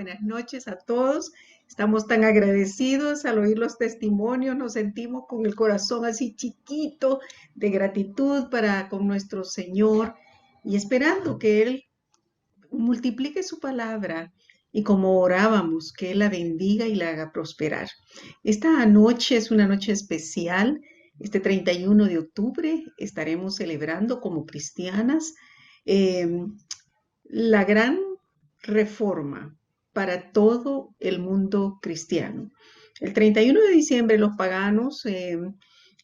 buenas noches a todos. Estamos tan agradecidos al oír los testimonios, nos sentimos con el corazón así chiquito de gratitud para con nuestro Señor y esperando que Él multiplique su palabra y como orábamos, que Él la bendiga y la haga prosperar. Esta noche es una noche especial. Este 31 de octubre estaremos celebrando como cristianas eh, la gran reforma para todo el mundo cristiano. El 31 de diciembre los paganos,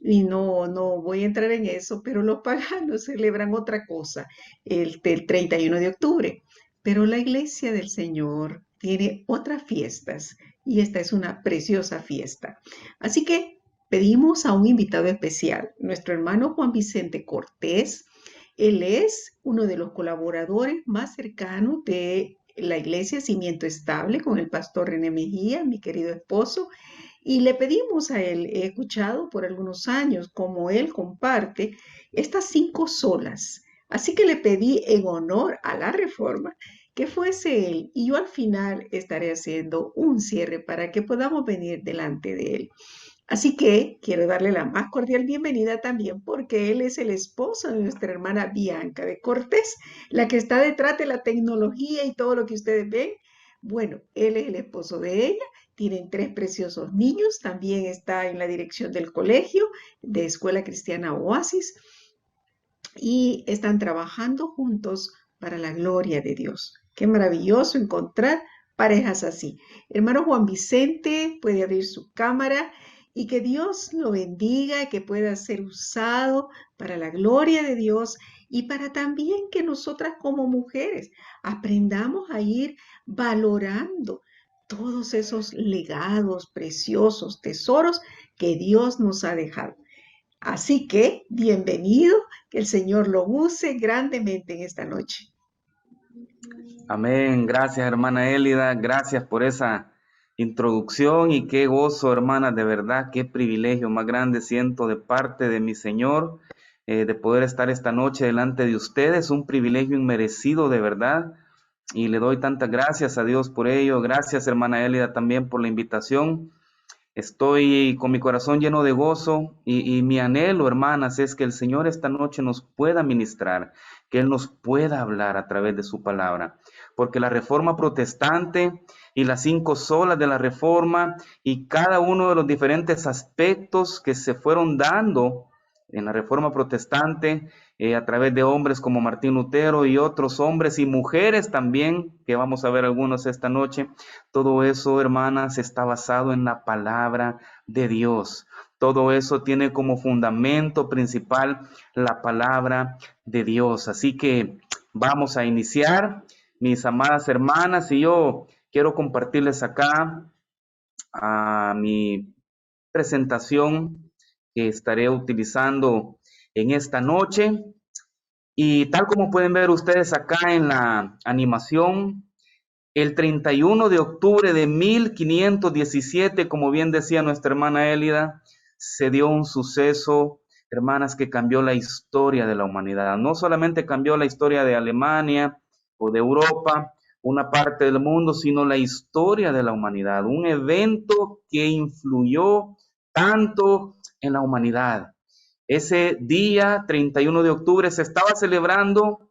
y no voy a entrar en eso, pero los paganos celebran otra cosa el 31 de octubre. Pero la iglesia del Señor tiene otras fiestas y esta es una preciosa fiesta. Así que pedimos a un invitado especial, nuestro hermano Juan Vicente Cortés. Él es uno de los colaboradores más cercanos de la Iglesia Cimiento Estable con el pastor René Mejía, mi querido esposo, y le pedimos a él, he escuchado por algunos años cómo él comparte estas 5 solas. Así que le pedí en honor a la reforma que fuese él y yo al final estaré haciendo un cierre para que podamos venir delante de él. Así que quiero darle la más cordial bienvenida también porque él es el esposo de nuestra hermana Bianca de Cortés, la que está detrás de la tecnología y todo lo que ustedes ven. Bueno, él es el esposo de ella, tienen 3 preciosos niños, también está en la dirección del colegio de Escuela Cristiana Oasis y están trabajando juntos para la gloria de Dios. Qué maravilloso encontrar parejas así. Hermano Juan Vicente puede abrir su cámara y que Dios lo bendiga, que pueda ser usado para la gloria de Dios y para también que nosotras como mujeres aprendamos a ir valorando todos esos legados preciosos, tesoros que Dios nos ha dejado. Así que, bienvenido, que el Señor lo use grandemente en esta noche. Amén. Gracias, hermana Élida. Gracias por esa introducción y qué gozo, hermana, de verdad, qué privilegio más grande siento de parte de mi Señor de poder estar esta noche delante de ustedes. Un privilegio inmerecido, de verdad. Y le doy tantas gracias a Dios por ello. Gracias, hermana Élida, también por la invitación. Estoy con mi corazón lleno de gozo y mi anhelo, hermanas, es que el Señor esta noche nos pueda ministrar, que Él nos pueda hablar a través de su palabra. Porque la reforma protestante y las 5 solas de la reforma y cada uno de los diferentes aspectos que se fueron dando en la reforma protestante a través de hombres como Martín Lutero y otros hombres y mujeres también, que vamos a ver algunos esta noche. Todo eso, hermanas, está basado en la palabra de Dios. Todo eso tiene como fundamento principal la palabra de Dios. Así que vamos a iniciar, mis amadas hermanas, y yo quiero compartirles acá a mi presentación que estaré utilizando en esta noche. Y tal como pueden ver ustedes acá en la animación, el 31 de octubre de 1517, como bien decía nuestra hermana Élida, se dio un suceso, hermanas, que cambió la historia de la humanidad. No solamente cambió la historia de Alemania o de Europa, una parte del mundo, sino la historia de la humanidad. Un evento que influyó tanto en la humanidad. Ese día, 31 de octubre, se estaba celebrando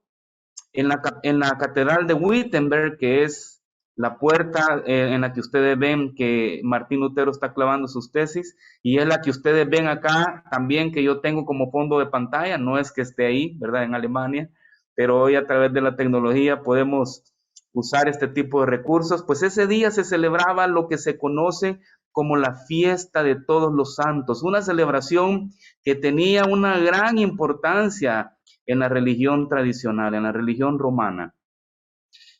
en la catedral de Wittenberg, que es la puerta en la que ustedes ven que Martín Lutero está clavando sus tesis, y es la que ustedes ven acá también, que yo tengo como fondo de pantalla. No es que esté ahí, ¿verdad?, en Alemania, pero hoy a través de la tecnología podemos usar este tipo de recursos. Pues ese día se celebraba lo que se conoce como la fiesta de todos los santos, una celebración que tenía una gran importancia en la religión tradicional, en la religión romana.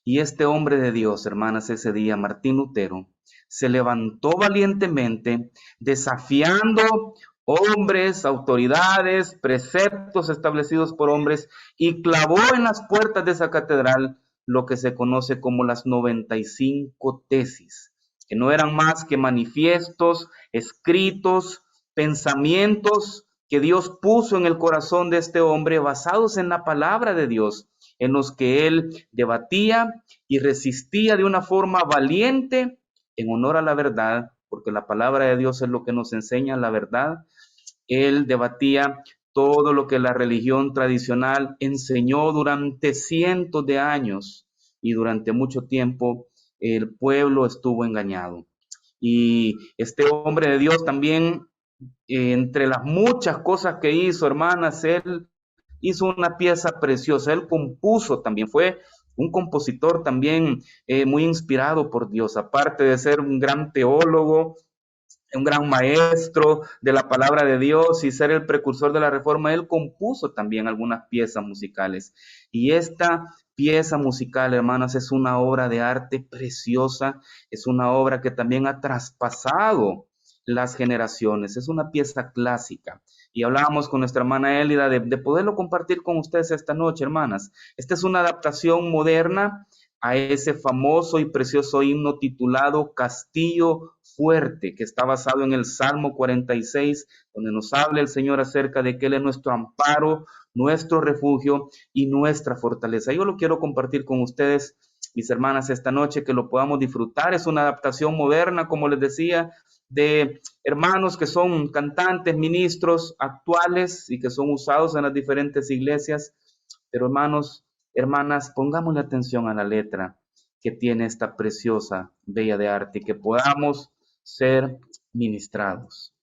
Y este hombre de Dios, hermanas, ese día, Martín Lutero, se levantó valientemente, desafiando hombres, autoridades, preceptos establecidos por hombres, y clavó en las puertas de esa catedral lo que se conoce como las 95 tesis, que no eran más que manifiestos, escritos, pensamientos que Dios puso en el corazón de este hombre, basados en la palabra de Dios, en los que él debatía y resistía de una forma valiente en honor a la verdad, porque la palabra de Dios es lo que nos enseña la verdad. Él debatía todo lo que la religión tradicional enseñó durante cientos de años, y durante mucho tiempo el pueblo estuvo engañado. Y este hombre de Dios también, entre las muchas cosas que hizo, hermanas, él hizo una pieza preciosa. Él compuso también, fue un compositor también muy inspirado por Dios, aparte de ser un gran teólogo, un gran maestro de la palabra de Dios y ser el precursor de la reforma. Él compuso también algunas piezas musicales. Y esta pieza musical, hermanas, es una obra de arte preciosa, es una obra que también ha traspasado las generaciones, es una pieza clásica. Y hablábamos con nuestra hermana Élida de poderlo compartir con ustedes esta noche, hermanas. Esta es una adaptación moderna a ese famoso y precioso himno titulado Castillo Fuerte, que está basado en el Salmo 46, donde nos habla el Señor acerca de que Él es nuestro amparo, nuestro refugio y nuestra fortaleza. Yo lo quiero compartir con ustedes, mis hermanas, esta noche, que lo podamos disfrutar. Es una adaptación moderna, como les decía, de hermanos que son cantantes, ministros actuales y que son usados en las diferentes iglesias. Pero hermanos, hermanas, pongámosle atención a la letra que tiene esta preciosa, bella de arte, y que podamos ser ministrados.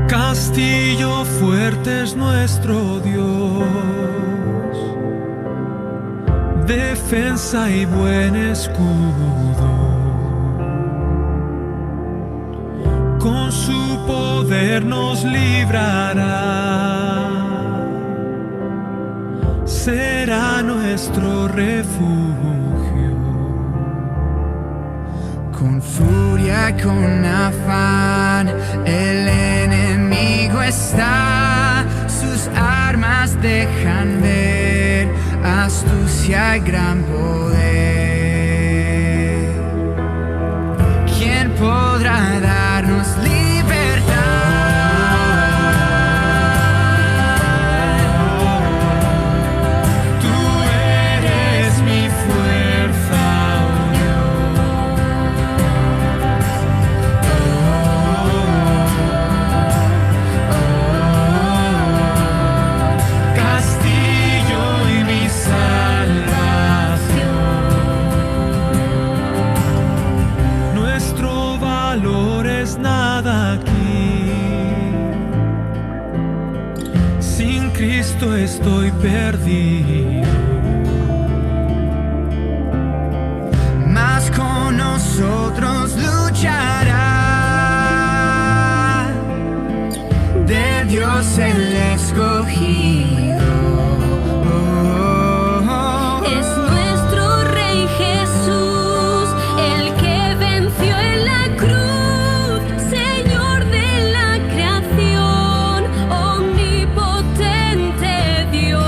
Castillo fuerte es nuestro Dios, defensa y buen escudo. Con su poder nos librará, será nuestro refugio. Con furia, con afán, el enemigo está, sus armas dejan ver astucia y gran poder. ¿Quién podrá darnos libertad? Tú eres mi fuerza, oh Dios. Castillo y mi salvación. Nuestro valor es nada aquí. Sin Cristo estoy perdido. Mas con nosotros luchará, de Dios el escogido. Es nuestro Rey Jesús, el que venció en la cruz, Señor de la creación, omnipotente Dios.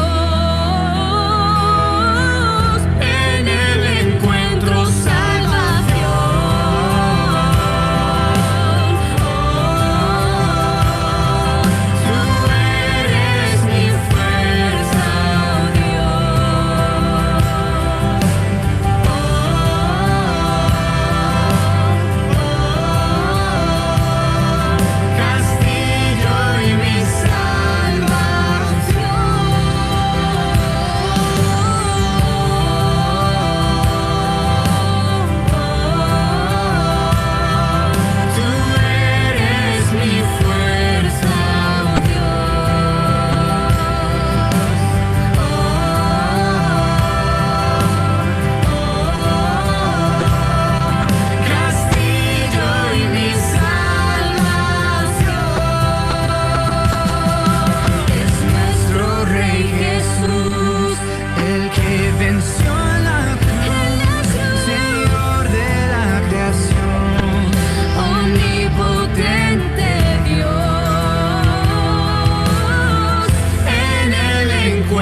En él encuentro salvación.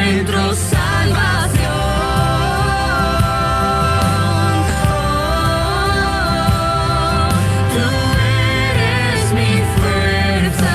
encuentro salvación. Tú eres mi fuerza,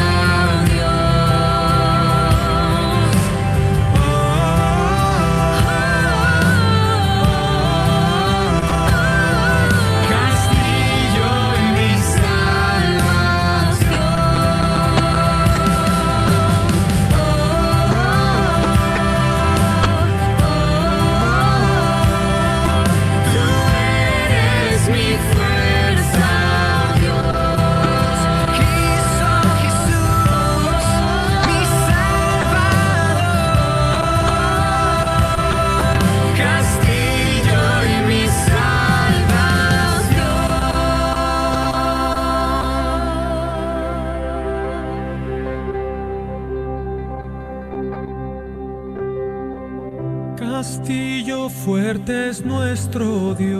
Castillo fuerte es nuestro Dios,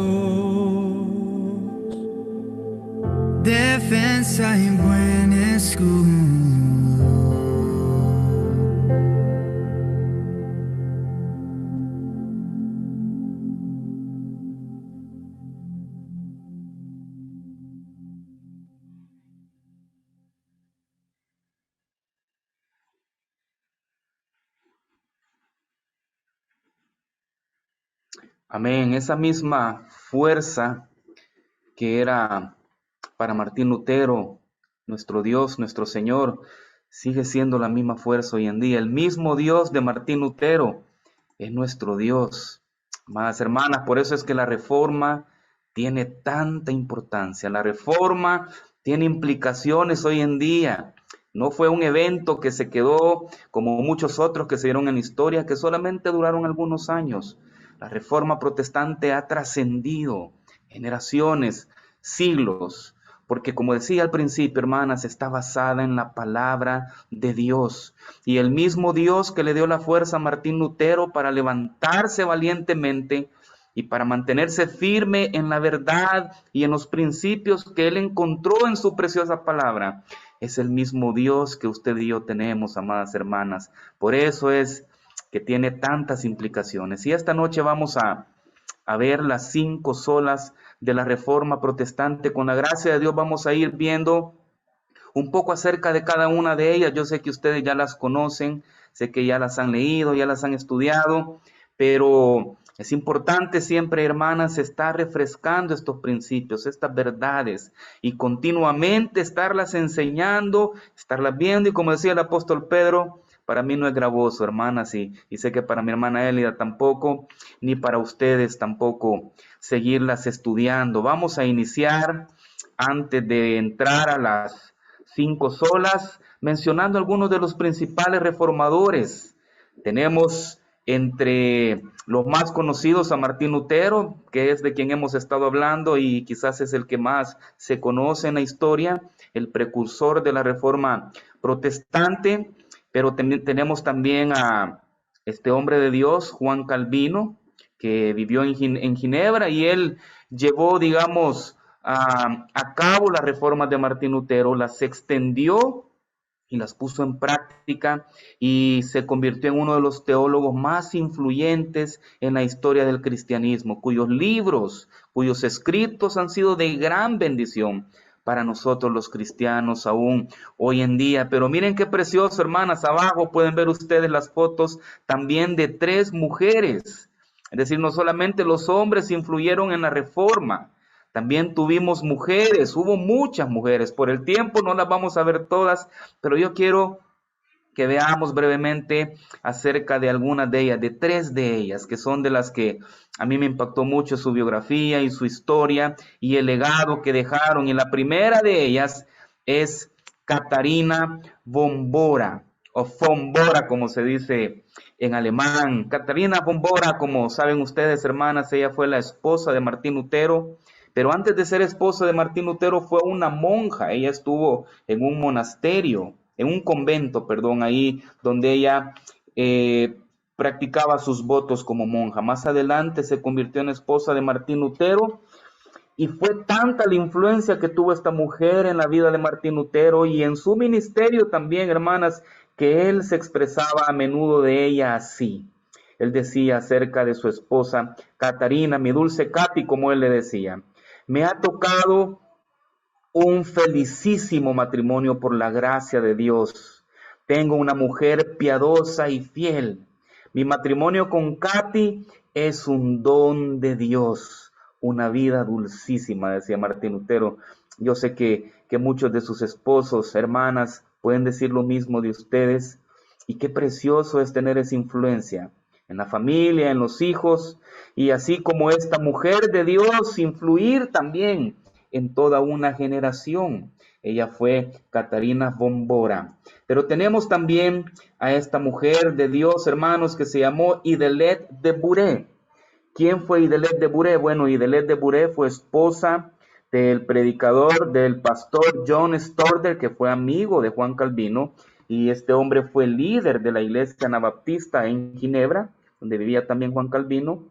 defensa y buen escudo. Amén. Esa misma fuerza que era para Martín Lutero, nuestro Dios, nuestro Señor, sigue siendo la misma fuerza hoy en día. El mismo Dios de Martín Lutero es nuestro Dios. Amadas hermanas, por eso es que la Reforma tiene tanta importancia. La Reforma tiene implicaciones hoy en día. No fue un evento que se quedó como muchos otros que se dieron en la historia, que solamente duraron algunos años. La Reforma protestante ha trascendido generaciones, siglos, porque como decía al principio, hermanas, está basada en la palabra de Dios. Y el mismo Dios que le dio la fuerza a Martín Lutero para levantarse valientemente y para mantenerse firme en la verdad y en los principios que él encontró en su preciosa palabra, es el mismo Dios que usted y yo tenemos, amadas hermanas. Por eso es que tiene tantas implicaciones. Y esta noche vamos a ver las 5 solas de la Reforma Protestante. Con la gracia de Dios vamos a ir viendo un poco acerca de cada una de ellas. Yo sé que ustedes ya las conocen, sé que ya las han leído, ya las han estudiado, pero es importante siempre, hermanas, estar refrescando estos principios, estas verdades, y continuamente estarlas enseñando, estarlas viendo, y como decía el apóstol Pedro, para mí no es gravoso, hermanas, y sé que para mi hermana Elida tampoco, ni para ustedes tampoco, seguirlas estudiando. Vamos a iniciar, antes de entrar a las 5 solas, mencionando algunos de los principales reformadores. Tenemos entre los más conocidos a Martín Lutero, que es de quien hemos estado hablando y quizás es el que más se conoce en la historia, el precursor de la Reforma Protestante. Pero tenemos también a este hombre de Dios, Juan Calvino, que vivió en Ginebra, y él llevó, digamos, a cabo las reformas de Martín Lutero, las extendió y las puso en práctica, y se convirtió en uno de los teólogos más influyentes en la historia del cristianismo, cuyos libros, cuyos escritos han sido de gran bendición para nosotros los cristianos aún hoy en día. Pero miren qué precioso, hermanas, abajo pueden ver ustedes las fotos también de 3 mujeres. Es decir, no solamente los hombres influyeron en la Reforma, también tuvimos mujeres, hubo muchas mujeres. Por el tiempo no las vamos a ver todas, pero yo quiero que veamos brevemente acerca de algunas de ellas, de 3 de ellas, que son de las que a mí me impactó mucho su biografía y su historia y el legado que dejaron. Y la primera de ellas es Catarina von Bora, o von Bora, como se dice en alemán. Catarina von Bora, como saben ustedes, hermanas, ella fue la esposa de Martín Lutero, pero antes de ser esposa de Martín Lutero fue una monja. Ella estuvo en un monasterio, en un convento, perdón, ahí donde ella practicaba sus votos como monja. Más adelante se convirtió en esposa de Martín Lutero, y fue tanta la influencia que tuvo esta mujer en la vida de Martín Lutero y en su ministerio también, hermanas, que él se expresaba a menudo de ella así: Él decía acerca de su esposa Catarina, mi dulce Katy, como él le decía: me ha tocado un felicísimo matrimonio por la gracia de Dios. Tengo una mujer piadosa y fiel. Mi matrimonio con Katy es un don de Dios, una vida dulcísima, decía Martín Lutero. Yo sé que muchos de sus esposos, hermanas, pueden decir lo mismo de ustedes, y qué precioso es tener esa influencia en la familia, en los hijos, y así como esta mujer de Dios, influir también en toda una generación. Ella fue Catarina von Bora. Pero tenemos también a esta mujer de Dios, hermanos, que se llamó Idelette de Bouré. ¿Quién fue Idelette de Bouré? Bueno, Idelette de Bouré fue esposa del predicador, del pastor John Storder, que fue amigo de Juan Calvino, y este hombre fue líder de la iglesia anabaptista en Ginebra, donde vivía también Juan Calvino.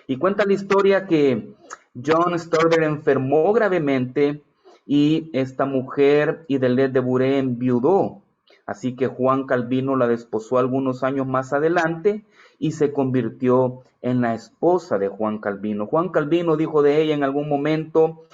Y cuenta la historia que John Storder enfermó gravemente y esta mujer, Idelette de Bouré, enviudó. Así que Juan Calvino la desposó algunos años más adelante y se convirtió en la esposa de Juan Calvino. Juan Calvino dijo de ella en algún momento,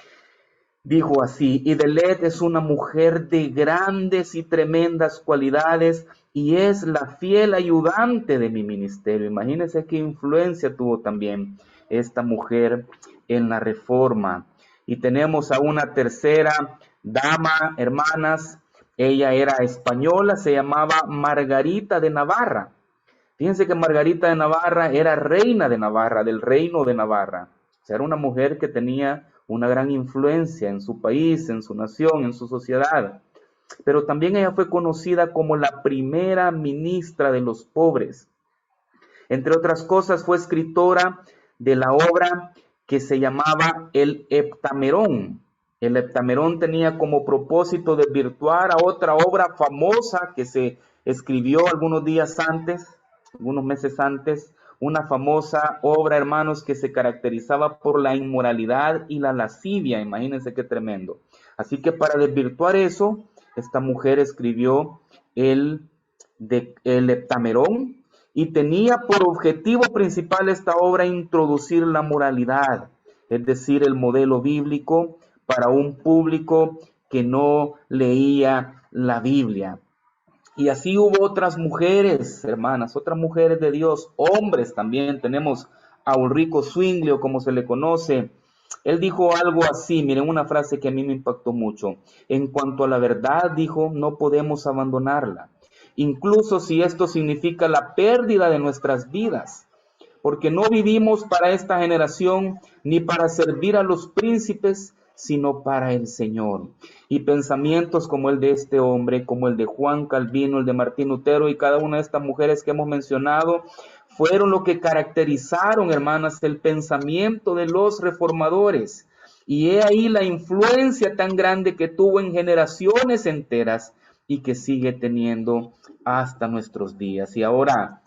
dijo así: Idelette es una mujer de grandes y tremendas cualidades y es la fiel ayudante de mi ministerio. Imagínense qué influencia tuvo también esta mujer en la Reforma. Y tenemos a una tercera dama, hermanas. Ella era española, se llamaba Margarita de Navarra. Fíjense que Margarita de Navarra era reina de Navarra, del reino de Navarra. O sea, era una mujer que tenía una gran influencia en su país, en su nación, en su sociedad. Pero también ella fue conocida como la primera ministra de los pobres. Entre otras cosas, fue escritora de la obra que se llamaba el Heptamerón. El Heptamerón tenía como propósito desvirtuar a otra obra famosa que se escribió algunos meses antes, una famosa obra, hermanos, que se caracterizaba por la inmoralidad y la lascivia. Imagínense qué tremendo. Así que para desvirtuar eso, esta mujer escribió el Heptamerón, y tenía por objetivo principal esta obra introducir la moralidad, es decir, el modelo bíblico para un público que no leía la Biblia. Y así hubo otras mujeres, hermanas, otras mujeres de Dios, hombres también. Tenemos a Ulrico Zwinglio, como se le conoce. Él dijo algo así, miren, una frase que a mí me impactó mucho. En cuanto a la verdad, dijo, no podemos abandonarla, incluso si esto significa la pérdida de nuestras vidas, porque no vivimos para esta generación ni para servir a los príncipes, sino para el Señor. Y pensamientos como el de este hombre, como el de Juan Calvino, el de Martín Lutero y cada una de estas mujeres que hemos mencionado, fueron lo que caracterizaron, hermanas, el pensamiento de los reformadores. Y he ahí la influencia tan grande que tuvo en generaciones enteras y que sigue teniendo hasta nuestros días. Y ahora,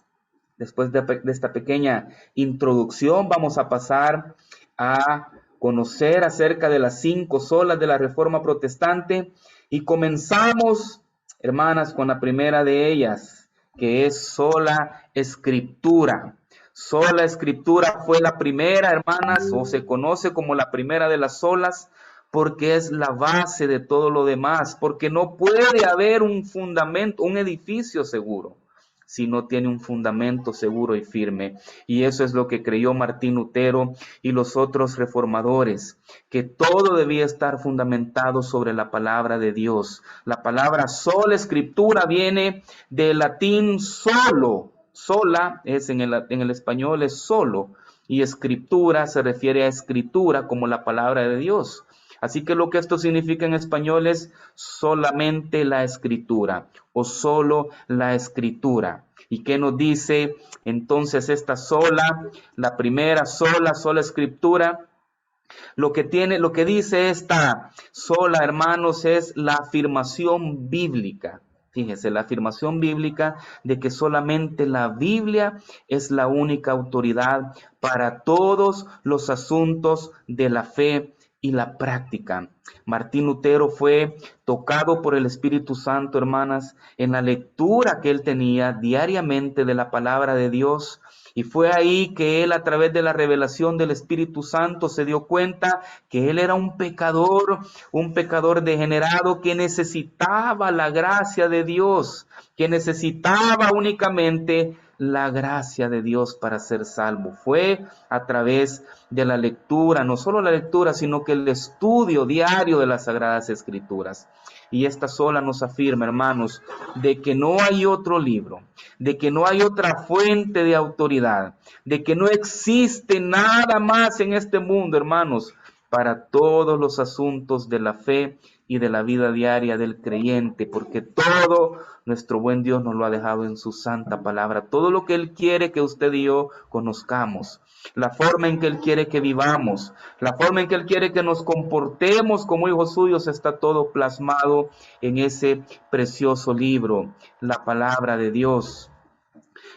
después de esta pequeña introducción, vamos a pasar a conocer acerca de las 5 solas de la Reforma Protestante. Y comenzamos, hermanas, con la primera de ellas, que es sola Escritura. Sola Escritura fue la primera, hermanas, o se conoce como la primera de las solas, porque es la base de todo lo demás, porque no puede haber un fundamento, un edificio seguro, si no tiene un fundamento seguro y firme. Y eso es lo que creyó Martín Lutero y los otros reformadores, que todo debía estar fundamentado sobre la palabra de Dios. La palabra sola Escritura viene del latín solo. Sola es en el español es solo, y escritura se refiere a escritura como la palabra de Dios. Así que lo que esto significa en español es solamente la Escritura o solo la Escritura. ¿Y qué nos dice entonces esta sola, la primera sola Escritura? Lo que dice esta sola, hermanos, es la afirmación bíblica. Fíjese, la afirmación bíblica de que solamente la Biblia es la única autoridad para todos los asuntos de la fe y la práctica. Martín Lutero fue tocado por el Espíritu Santo, hermanas, en la lectura que él tenía diariamente de la palabra de Dios. Y fue ahí que él, a través de la revelación del Espíritu Santo, se dio cuenta que él era un pecador degenerado que necesitaba la gracia de Dios, que necesitaba únicamente la gracia de Dios para ser salvo. Fue a través de la lectura, no solo la lectura, sino que el estudio diario de las Sagradas Escrituras. Y esta sola nos afirma, hermanos, de que no hay otro libro, de que no hay otra fuente de autoridad, de que no existe nada más en este mundo, hermanos, para todos los asuntos de la fe y de la vida diaria del creyente, porque todo nuestro buen Dios nos lo ha dejado en su santa palabra. Todo lo que Él quiere que usted y yo conozcamos, la forma en que Él quiere que vivamos, la forma en que Él quiere que nos comportemos como hijos suyos, está todo plasmado en ese precioso libro, la palabra de Dios.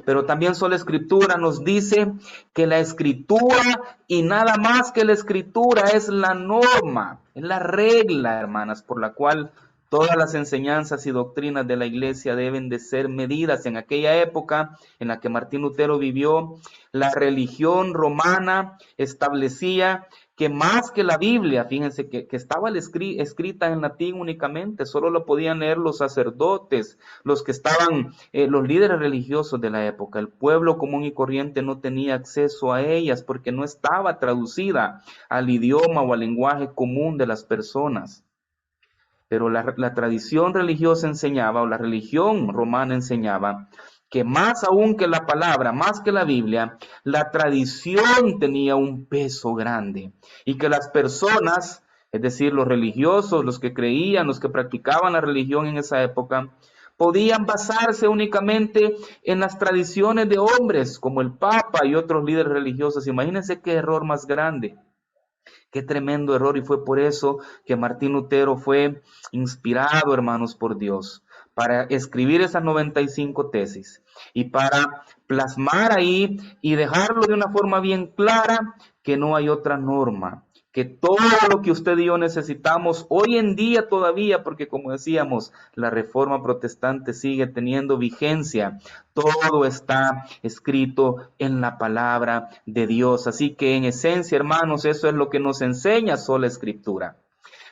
Pero también sola Escritura nos dice que la Escritura y nada más que la Escritura es la norma, es la regla, hermanas, por la cual todas las enseñanzas y doctrinas de la iglesia deben de ser medidas. En aquella época en la que Martín Lutero vivió, la religión romana establecía que más que la Biblia, fíjense que estaba escrita en latín únicamente, solo lo podían leer los sacerdotes, los que estaban, los líderes religiosos de la época. El pueblo común y corriente no tenía acceso a ellas porque no estaba traducida al idioma o al lenguaje común de las personas. Pero la tradición religiosa enseñaba, o la religión romana enseñaba, que más aún que la palabra, más que la Biblia, la tradición tenía un peso grande. Y que las personas, es decir, los religiosos, los que creían, los que practicaban la religión en esa época, podían basarse únicamente en las tradiciones de hombres, como el Papa y otros líderes religiosos. Imagínense qué error más grande. Qué tremendo error, y fue por eso que Martín Lutero fue inspirado, hermanos, por Dios, para escribir esas 95 tesis y para plasmar ahí y dejarlo de una forma bien clara que no hay otra norma, que todo lo que usted y yo necesitamos hoy en día todavía, porque como decíamos, la Reforma Protestante sigue teniendo vigencia, todo está escrito en la palabra de Dios. Así que en esencia, hermanos, eso es lo que nos enseña sola Escritura.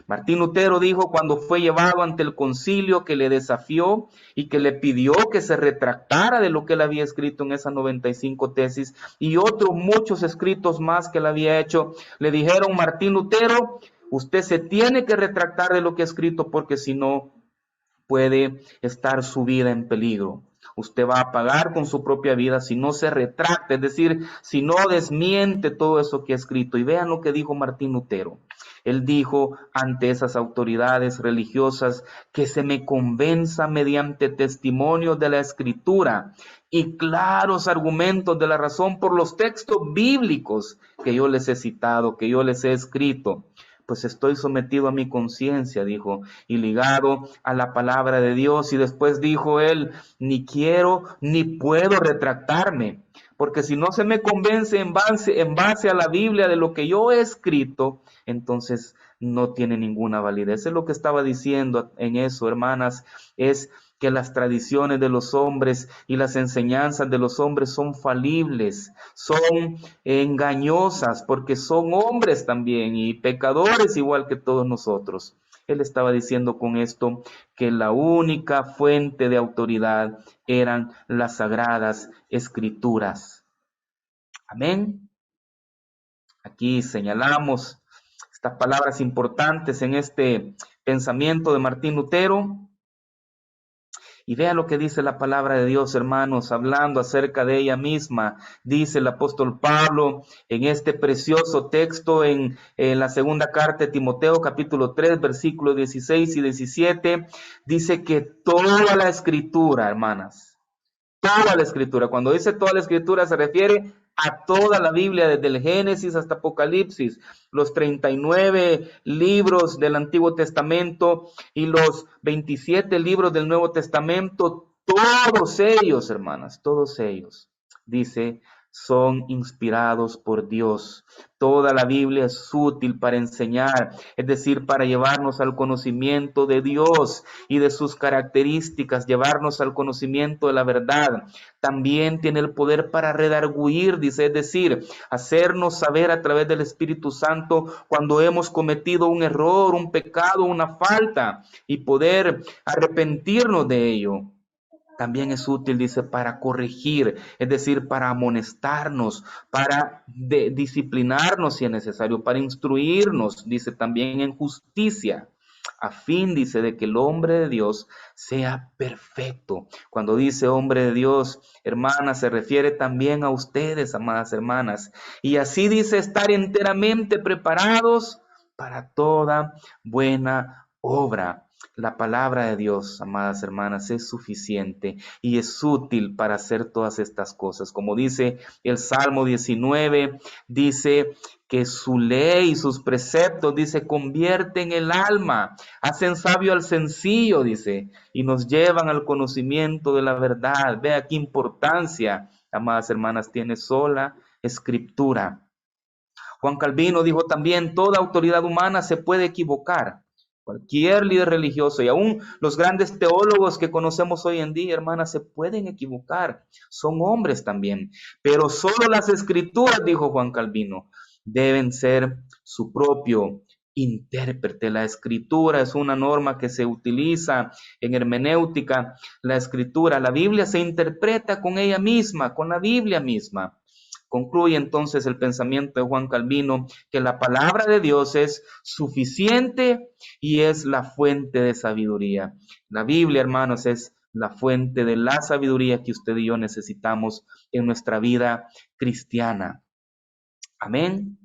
Martín Lutero dijo cuando fue llevado ante el concilio que le desafió y que le pidió que se retractara de lo que él había escrito en esas 95 tesis y otros muchos escritos más que él había hecho, le dijeron: Martín Lutero, usted se tiene que retractar de lo que ha escrito porque si no puede estar su vida en peligro. Usted va a pagar con su propia vida si no se retracta, es decir, si no desmiente todo eso que ha escrito. Y vean lo que dijo Martín Lutero. Él dijo ante esas autoridades religiosas: que se me convenza mediante testimonios de la Escritura y claros argumentos de la razón por los textos bíblicos que yo les he citado, que yo les he escrito. Pues estoy sometido a mi conciencia, dijo, y ligado a la palabra de Dios. Y después dijo él: ni quiero ni puedo retractarme, porque si no se me convence en base a la Biblia de lo que yo he escrito, entonces no tiene ninguna validez. Es lo que estaba diciendo en eso, hermanas, es que las tradiciones de los hombres y las enseñanzas de los hombres son falibles, son engañosas, porque son hombres también y pecadores igual que todos nosotros. Él estaba diciendo con esto que la única fuente de autoridad eran las Sagradas Escrituras. Amén. Aquí señalamos estas palabras importantes en este pensamiento de Martín Lutero. Y vea lo que dice la palabra de Dios, hermanos, hablando acerca de ella misma. Dice el apóstol Pablo en este precioso texto en la segunda carta de Timoteo, capítulo 3, versículos 16 y 17. Dice que toda la Escritura, hermanas, toda la Escritura, cuando dice toda la Escritura se refiere a toda la Biblia, desde el Génesis hasta Apocalipsis, los 39 libros del Antiguo Testamento y los 27 libros del Nuevo Testamento, todos ellos, hermanas, todos ellos, dice, son inspirados por Dios. Toda la Biblia es útil para enseñar, es decir, para llevarnos al conocimiento de Dios y de sus características, llevarnos al conocimiento de la verdad. También tiene el poder para redarguir, dice, es decir, hacernos saber a través del Espíritu Santo cuando hemos cometido un error, un pecado, una falta, y poder arrepentirnos de ello. También es útil, dice, para corregir, es decir, para amonestarnos, para disciplinarnos si es necesario, para instruirnos, dice, también en justicia, a fin, dice, de que el hombre de Dios sea perfecto. Cuando dice hombre de Dios, hermanas, se refiere también a ustedes, amadas hermanas. Y así dice, estar enteramente preparados para toda buena obra. La palabra de Dios, amadas hermanas, es suficiente y es útil para hacer todas estas cosas. Como dice el Salmo 19, dice que su ley y sus preceptos, dice, convierten el alma, hacen sabio al sencillo, dice, y nos llevan al conocimiento de la verdad. Vea qué importancia, amadas hermanas, tiene sola escritura. Juan Calvino dijo también, toda autoridad humana se puede equivocar. Cualquier líder religioso y aún los grandes teólogos que conocemos hoy en día, hermanas, se pueden equivocar. Son hombres también. Pero solo las escrituras, dijo Juan Calvino, deben ser su propio intérprete. La escritura es una norma que se utiliza en hermenéutica. La escritura, la Biblia se interpreta con ella misma, con la Biblia misma. Concluye entonces el pensamiento de Juan Calvino que la palabra de Dios es suficiente y es la fuente de sabiduría. La Biblia, hermanos, es la fuente de la sabiduría que usted y yo necesitamos en nuestra vida cristiana. Amén.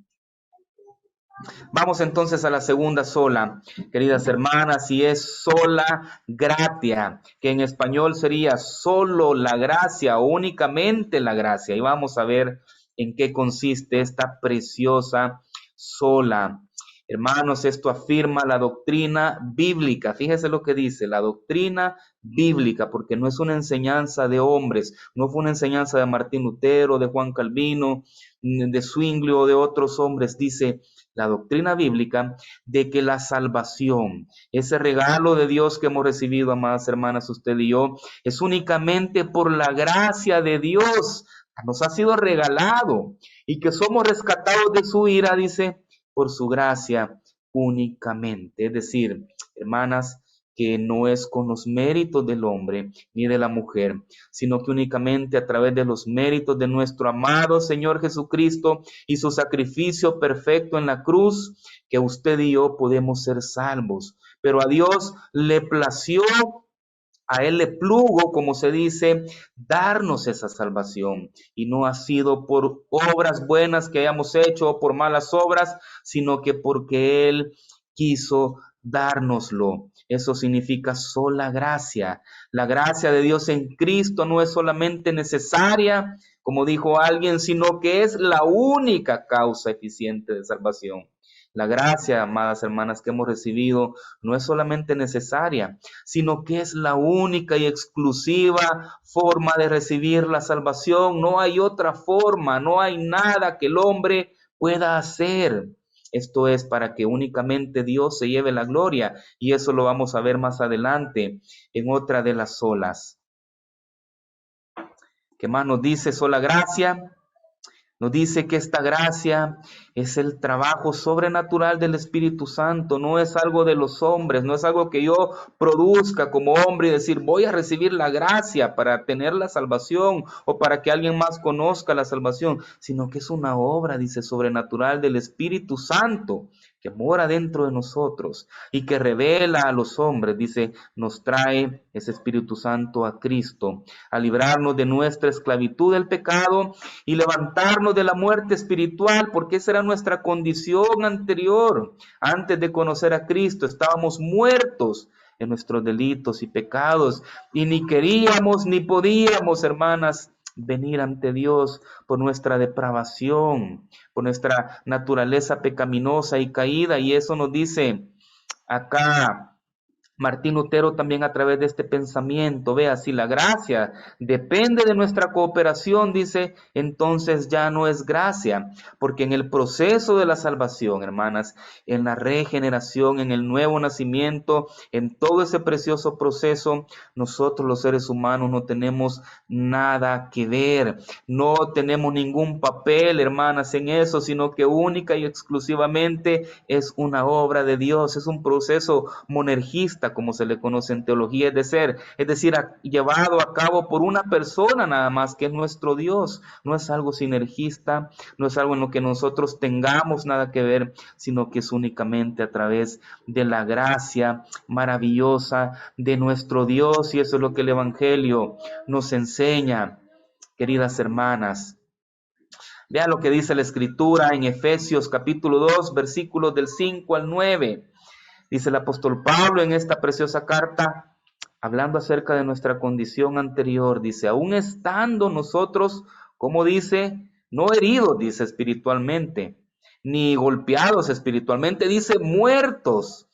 Vamos entonces a la segunda sola, queridas hermanas, y es sola gratia, que en español sería solo la gracia o únicamente la gracia. Y vamos a ver en qué consiste esta preciosa sola. Hermanos, esto afirma la doctrina bíblica. Fíjese lo que dice, la doctrina bíblica, porque no es una enseñanza de hombres, no fue una enseñanza de Martín Lutero, de Juan Calvino, de Zwingli o de otros hombres. Dice la doctrina bíblica de que la salvación, ese regalo de Dios que hemos recibido, amadas hermanas, usted y yo, es únicamente por la gracia de Dios. Nos ha sido regalado y que somos rescatados de su ira, dice, por su gracia únicamente. Es decir, hermanas, que no es con los méritos del hombre ni de la mujer, sino que únicamente a través de los méritos de nuestro amado Señor Jesucristo y su sacrificio perfecto en la cruz, que usted y yo podemos ser salvos. Pero a Dios le plació, a Él le plugo, como se dice, darnos esa salvación. Y no ha sido por obras buenas que hayamos hecho o por malas obras, sino que porque Él quiso dárnoslo. Eso significa sola gracia. La gracia de Dios en Cristo no es solamente necesaria, como dijo alguien, sino que es la única causa eficiente de salvación. La gracia, amadas hermanas, que hemos recibido no es solamente necesaria, sino que es la única y exclusiva forma de recibir la salvación. No hay otra forma, no hay nada que el hombre pueda hacer. Esto es para que únicamente Dios se lleve la gloria, y eso lo vamos a ver más adelante en otra de las solas. ¿Qué más nos dice sola gracia? Nos dice que esta gracia es el trabajo sobrenatural del Espíritu Santo, no es algo de los hombres, no es algo que yo produzca como hombre y decir voy a recibir la gracia para tener la salvación o para que alguien más conozca la salvación, sino que es una obra, dice, sobrenatural del Espíritu Santo que mora dentro de nosotros y que revela a los hombres, dice, nos trae ese Espíritu Santo a Cristo, a librarnos de nuestra esclavitud del pecado y levantarnos de la muerte espiritual, porque esa era nuestra condición anterior. Antes de conocer a Cristo estábamos muertos en nuestros delitos y pecados y ni queríamos ni podíamos, hermanas, venir ante Dios por nuestra depravación, por nuestra naturaleza pecaminosa y caída. Y eso nos dice acá Martín Lutero también a través de este pensamiento, vea, si la gracia depende de nuestra cooperación, dice, entonces ya no es gracia, porque en el proceso de la salvación, hermanas, en la regeneración, en el nuevo nacimiento, en todo ese precioso proceso, nosotros los seres humanos no tenemos nada que ver, no tenemos ningún papel, hermanas, en eso, sino que única y exclusivamente es una obra de Dios, es un proceso monergista, como se le conoce en teología, es decir, llevado a cabo por una persona nada más, que es nuestro Dios. No es algo sinergista, no es algo en lo que nosotros tengamos nada que ver, sino que es únicamente a través de la gracia maravillosa de nuestro Dios, y eso es lo que el Evangelio nos enseña, queridas hermanas. Vean lo que dice la Escritura en Efesios capítulo 2, versículos del 5 al 9. Dice el apóstol Pablo en esta preciosa carta, hablando acerca de nuestra condición anterior, dice, aún estando nosotros, como dice, no heridos, dice espiritualmente, ni golpeados espiritualmente, dice muertos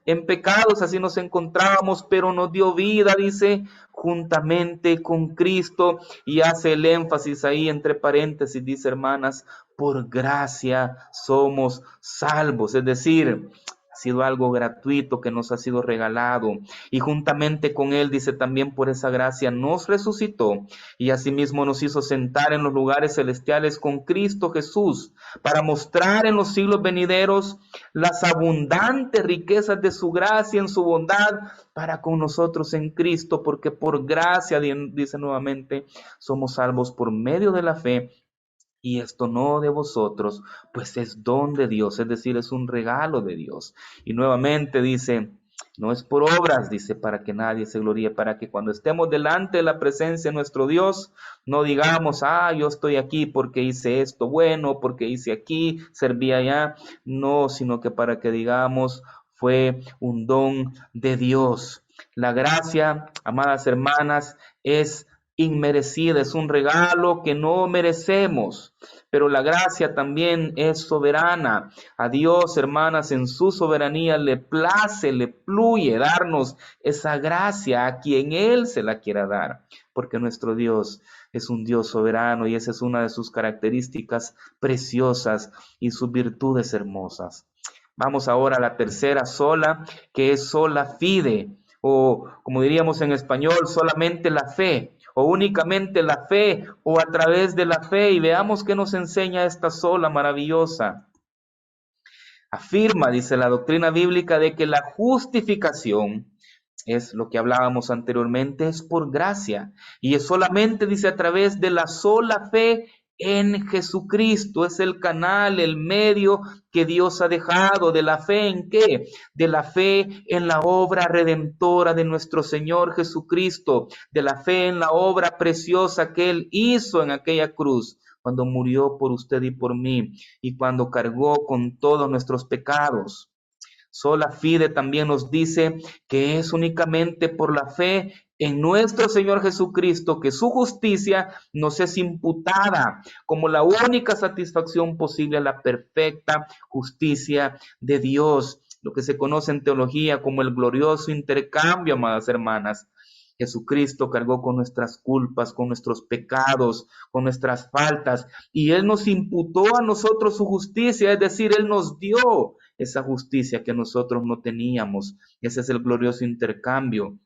en pecados, así nos encontrábamos, pero nos dio vida, dice, juntamente con Cristo, y hace el énfasis ahí entre paréntesis, dice, hermanas, por gracia somos salvos, es decir, ha sido algo gratuito que nos ha sido regalado, y juntamente con él, dice, también por esa gracia nos resucitó y asimismo nos hizo sentar en los lugares celestiales con Cristo Jesús, para mostrar en los siglos venideros las abundantes riquezas de su gracia en su bondad para con nosotros en Cristo, porque por gracia, dice nuevamente, somos salvos por medio de la fe, y esto no de vosotros, pues es don de Dios, es decir, es un regalo de Dios. Y nuevamente dice, no es por obras, dice, para que nadie se gloríe, para que cuando estemos delante de la presencia de nuestro Dios, no digamos, yo estoy aquí porque hice esto bueno, porque hice aquí, serví allá. No, sino que para que digamos, fue un don de Dios. La gracia, amadas hermanas, es inmerecida, es un regalo que no merecemos, pero la gracia también es soberana. A Dios, hermanas, en su soberanía le place, le pluye darnos esa gracia a quien Él se la quiera dar, porque nuestro Dios es un Dios soberano y esa es una de sus características preciosas y sus virtudes hermosas. Vamos ahora a la tercera sola, que es sola fide, o como diríamos en español, solamente la fe, o únicamente la fe, o a través de la fe, y veamos qué nos enseña esta sola maravillosa. Afirma, dice la doctrina bíblica, de que la justificación, es lo que hablábamos anteriormente, es por gracia, y es solamente, dice, a través de la sola fe en Jesucristo. Es el canal, el medio que Dios ha dejado. ¿De la fe en qué? De la fe en la obra redentora de nuestro Señor Jesucristo, de la fe en la obra preciosa que Él hizo en aquella cruz, cuando murió por usted y por mí, y cuando cargó con todos nuestros pecados. Sola fide también nos dice que es únicamente por la fe en nuestro Señor Jesucristo que su justicia nos es imputada como la única satisfacción posible a la perfecta justicia de Dios, lo que se conoce en teología como el glorioso intercambio, amadas hermanas. Jesucristo cargó con nuestras culpas, con nuestros pecados, con nuestras faltas, y Él nos imputó a nosotros su justicia, es decir, Él nos dio esa justicia que nosotros no teníamos. Ese es el glorioso intercambio.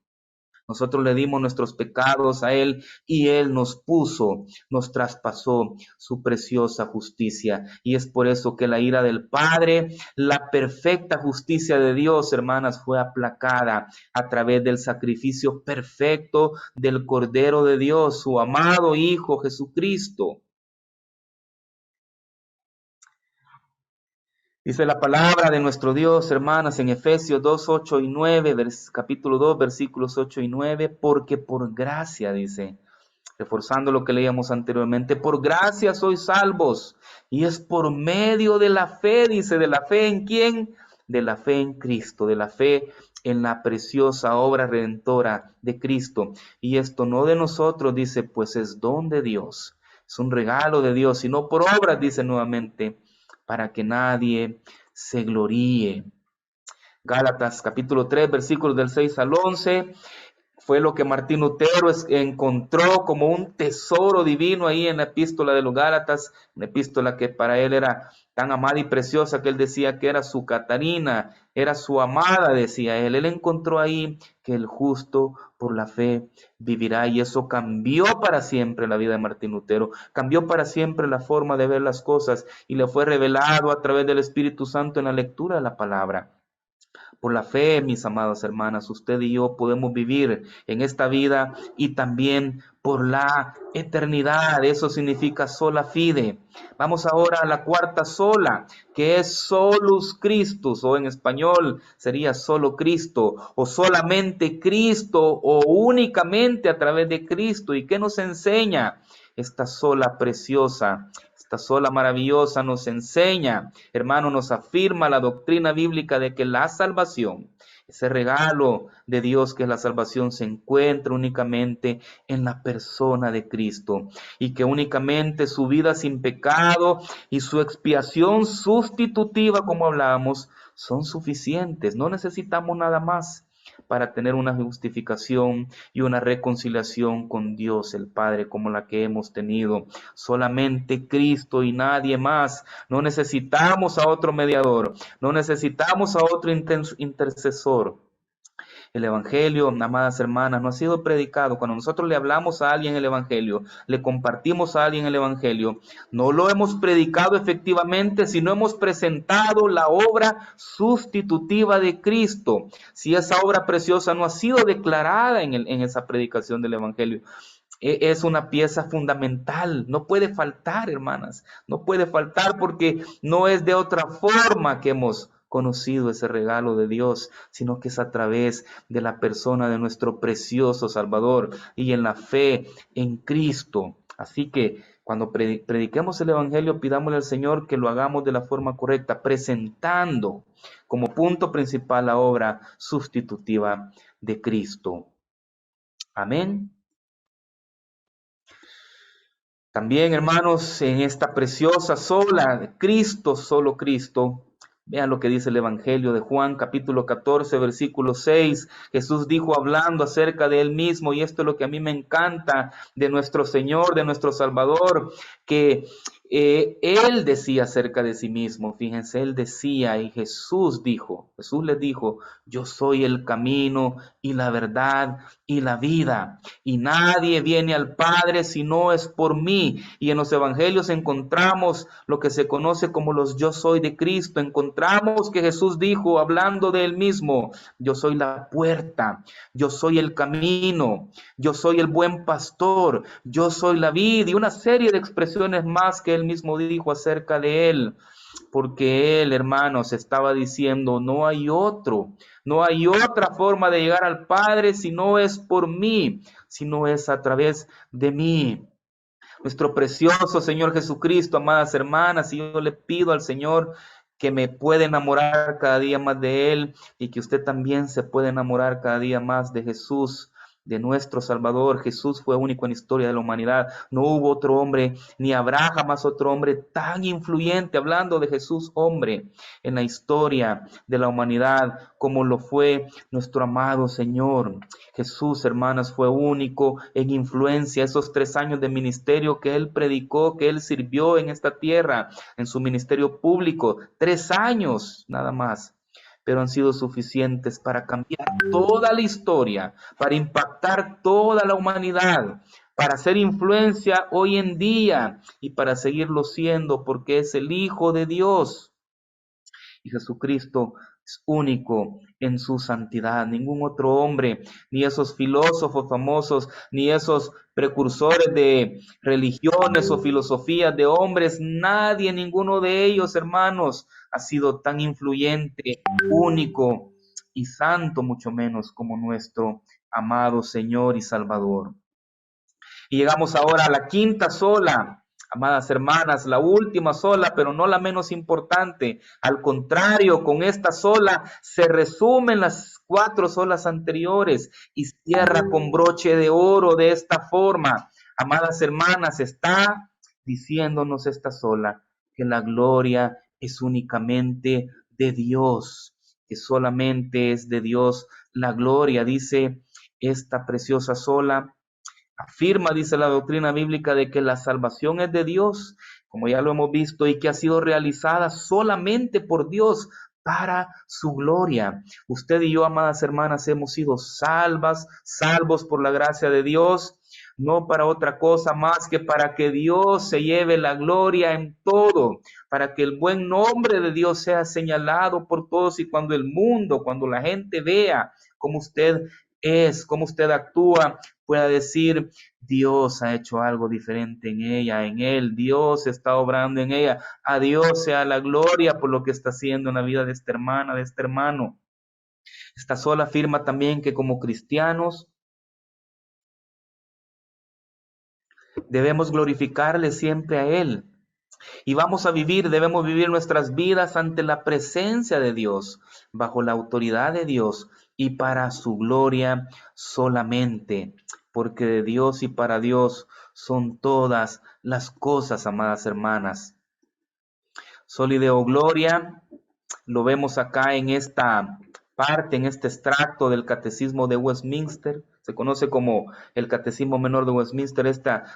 Nosotros le dimos nuestros pecados a Él y Él nos traspasó su preciosa justicia. Y es por eso que la ira del Padre, la perfecta justicia de Dios, hermanas, fue aplacada a través del sacrificio perfecto del Cordero de Dios, su amado Hijo Jesucristo. Dice la palabra de nuestro Dios, hermanas, en Efesios 2, 8 y 9, capítulo 2, versículos 8 y 9, porque por gracia, dice, reforzando lo que leíamos anteriormente, por gracia sois salvos, y es por medio de la fe, dice, ¿de la fe en quién? De la fe en Cristo, de la fe en la preciosa obra redentora de Cristo. Y esto no de nosotros, dice, pues es don de Dios, es un regalo de Dios, y no por obras, dice nuevamente, para que nadie se gloríe. Gálatas capítulo 3, versículos del 6 al 11. Fue lo que Martín Lutero encontró como un tesoro divino ahí en la epístola de los Gálatas, una epístola que para él era tan amada y preciosa que él decía que era su Catarina, era su amada, decía él. Él encontró ahí que el justo por la fe vivirá, y eso cambió para siempre la vida de Martín Lutero, cambió para siempre la forma de ver las cosas, y le fue revelado a través del Espíritu Santo en la lectura de la palabra. Por la fe, mis amadas hermanas, usted y yo podemos vivir en esta vida y también por la eternidad. Eso significa sola fide. Vamos ahora a la cuarta sola, que es solus Christus, o en español sería solo Cristo, o solamente Cristo, o únicamente a través de Cristo. ¿Y qué nos enseña esta sola preciosa? Esta sola maravillosa nos enseña, hermano, nos afirma la doctrina bíblica de que la salvación, ese regalo de Dios que es la salvación, se encuentra únicamente en la persona de Cristo, y que únicamente su vida sin pecado y su expiación sustitutiva, como hablábamos, son suficientes. No necesitamos nada más para tener una justificación y una reconciliación con Dios el Padre como la que hemos tenido. Solamente Cristo y nadie más. No necesitamos a otro mediador, no necesitamos a otro intercesor. El Evangelio, amadas hermanas, no ha sido predicado. Cuando nosotros le hablamos a alguien el Evangelio, le compartimos a alguien el Evangelio, no lo hemos predicado efectivamente, sino hemos presentado la obra sustitutiva de Cristo. Si esa obra preciosa no ha sido declarada en esa predicación del Evangelio, es una pieza fundamental, no puede faltar, hermanas, no puede faltar, porque no es de otra forma que hemos conocido ese regalo de Dios, sino que es a través de la persona de nuestro precioso Salvador y en la fe en Cristo. Así que cuando prediquemos el Evangelio, pidámosle al Señor que lo hagamos de la forma correcta, presentando como punto principal la obra sustitutiva de Cristo. Amén. También, hermanos, en esta preciosa sola de Cristo, solo Cristo, vean lo que dice el Evangelio de Juan, capítulo 14, versículo 6. Jesús dijo hablando acerca de él mismo, y esto es lo que a mí me encanta de nuestro Señor, de nuestro Salvador, que él decía acerca de sí mismo. Fíjense, él decía, y Jesús les dijo, yo soy el camino y la verdad y la vida, y nadie viene al Padre si no es por mí. Y en los evangelios encontramos lo que se conoce como los yo soy de Cristo. Encontramos que Jesús dijo, hablando de él mismo, yo soy la puerta, yo soy el camino, yo soy el buen pastor, yo soy la vid, y una serie de expresiones más que él mismo dijo acerca de él. Porque él, hermanos, estaba diciendo, no hay otra forma de llegar al Padre si no es por mí, si no es a través de mí. Nuestro precioso Señor Jesucristo, amadas hermanas, y yo le pido al Señor que me pueda enamorar cada día más de Él, y que usted también se pueda enamorar cada día más de Jesús, de nuestro Salvador. Jesús fue único en la historia de la humanidad. No hubo otro hombre, ni habrá jamás otro hombre tan influyente, hablando de Jesús hombre, en la historia de la humanidad, como lo fue nuestro amado Señor. Jesús, hermanas, fue único en influencia. Esos 3 años de ministerio que Él predicó, que Él sirvió en esta tierra, en su ministerio público, 3 años nada más, pero han sido suficientes para cambiar toda la historia, para impactar toda la humanidad, para hacer influencia hoy en día y para seguirlo siendo, porque es el Hijo de Dios. Y Jesucristo es único en su santidad. Ningún otro hombre, ni esos filósofos famosos, ni esos precursores de religiones o filosofías de hombres, nadie, ninguno de ellos, hermanos, ha sido tan influyente, único y santo, mucho menos como nuestro amado Señor y Salvador. Y llegamos ahora a la quinta sola, amadas hermanas, la última sola, pero no la menos importante. Al contrario, con esta sola se resumen las 4 solas anteriores y cierra con broche de oro de esta forma. Amadas hermanas, está diciéndonos esta sola que la gloria es únicamente de Dios, que solamente es de Dios la gloria. Dice esta preciosa sola, afirma, dice la doctrina bíblica, de que la salvación es de Dios, como ya lo hemos visto, y que ha sido realizada solamente por Dios para su gloria. Usted y yo, amadas hermanas, hemos sido salvos por la gracia de Dios, no para otra cosa más que para que Dios se lleve la gloria en todo, para que el buen nombre de Dios sea señalado por todos, y cuando el mundo, cuando la gente vea cómo usted es, cómo usted actúa, pueda decir: Dios ha hecho algo diferente en ella, en él, Dios está obrando en ella. A Dios sea la gloria por lo que está haciendo en la vida de esta hermana, de este hermano. Esta sola afirma también que como cristianos debemos glorificarle siempre a Él. Y debemos vivir nuestras vidas ante la presencia de Dios, bajo la autoridad de Dios y para su gloria solamente, porque de Dios y para Dios son todas las cosas, amadas hermanas. Solideo Gloria, lo vemos acá en esta parte, en este extracto del Catecismo de Westminster. Se conoce como el Catecismo Menor de Westminster.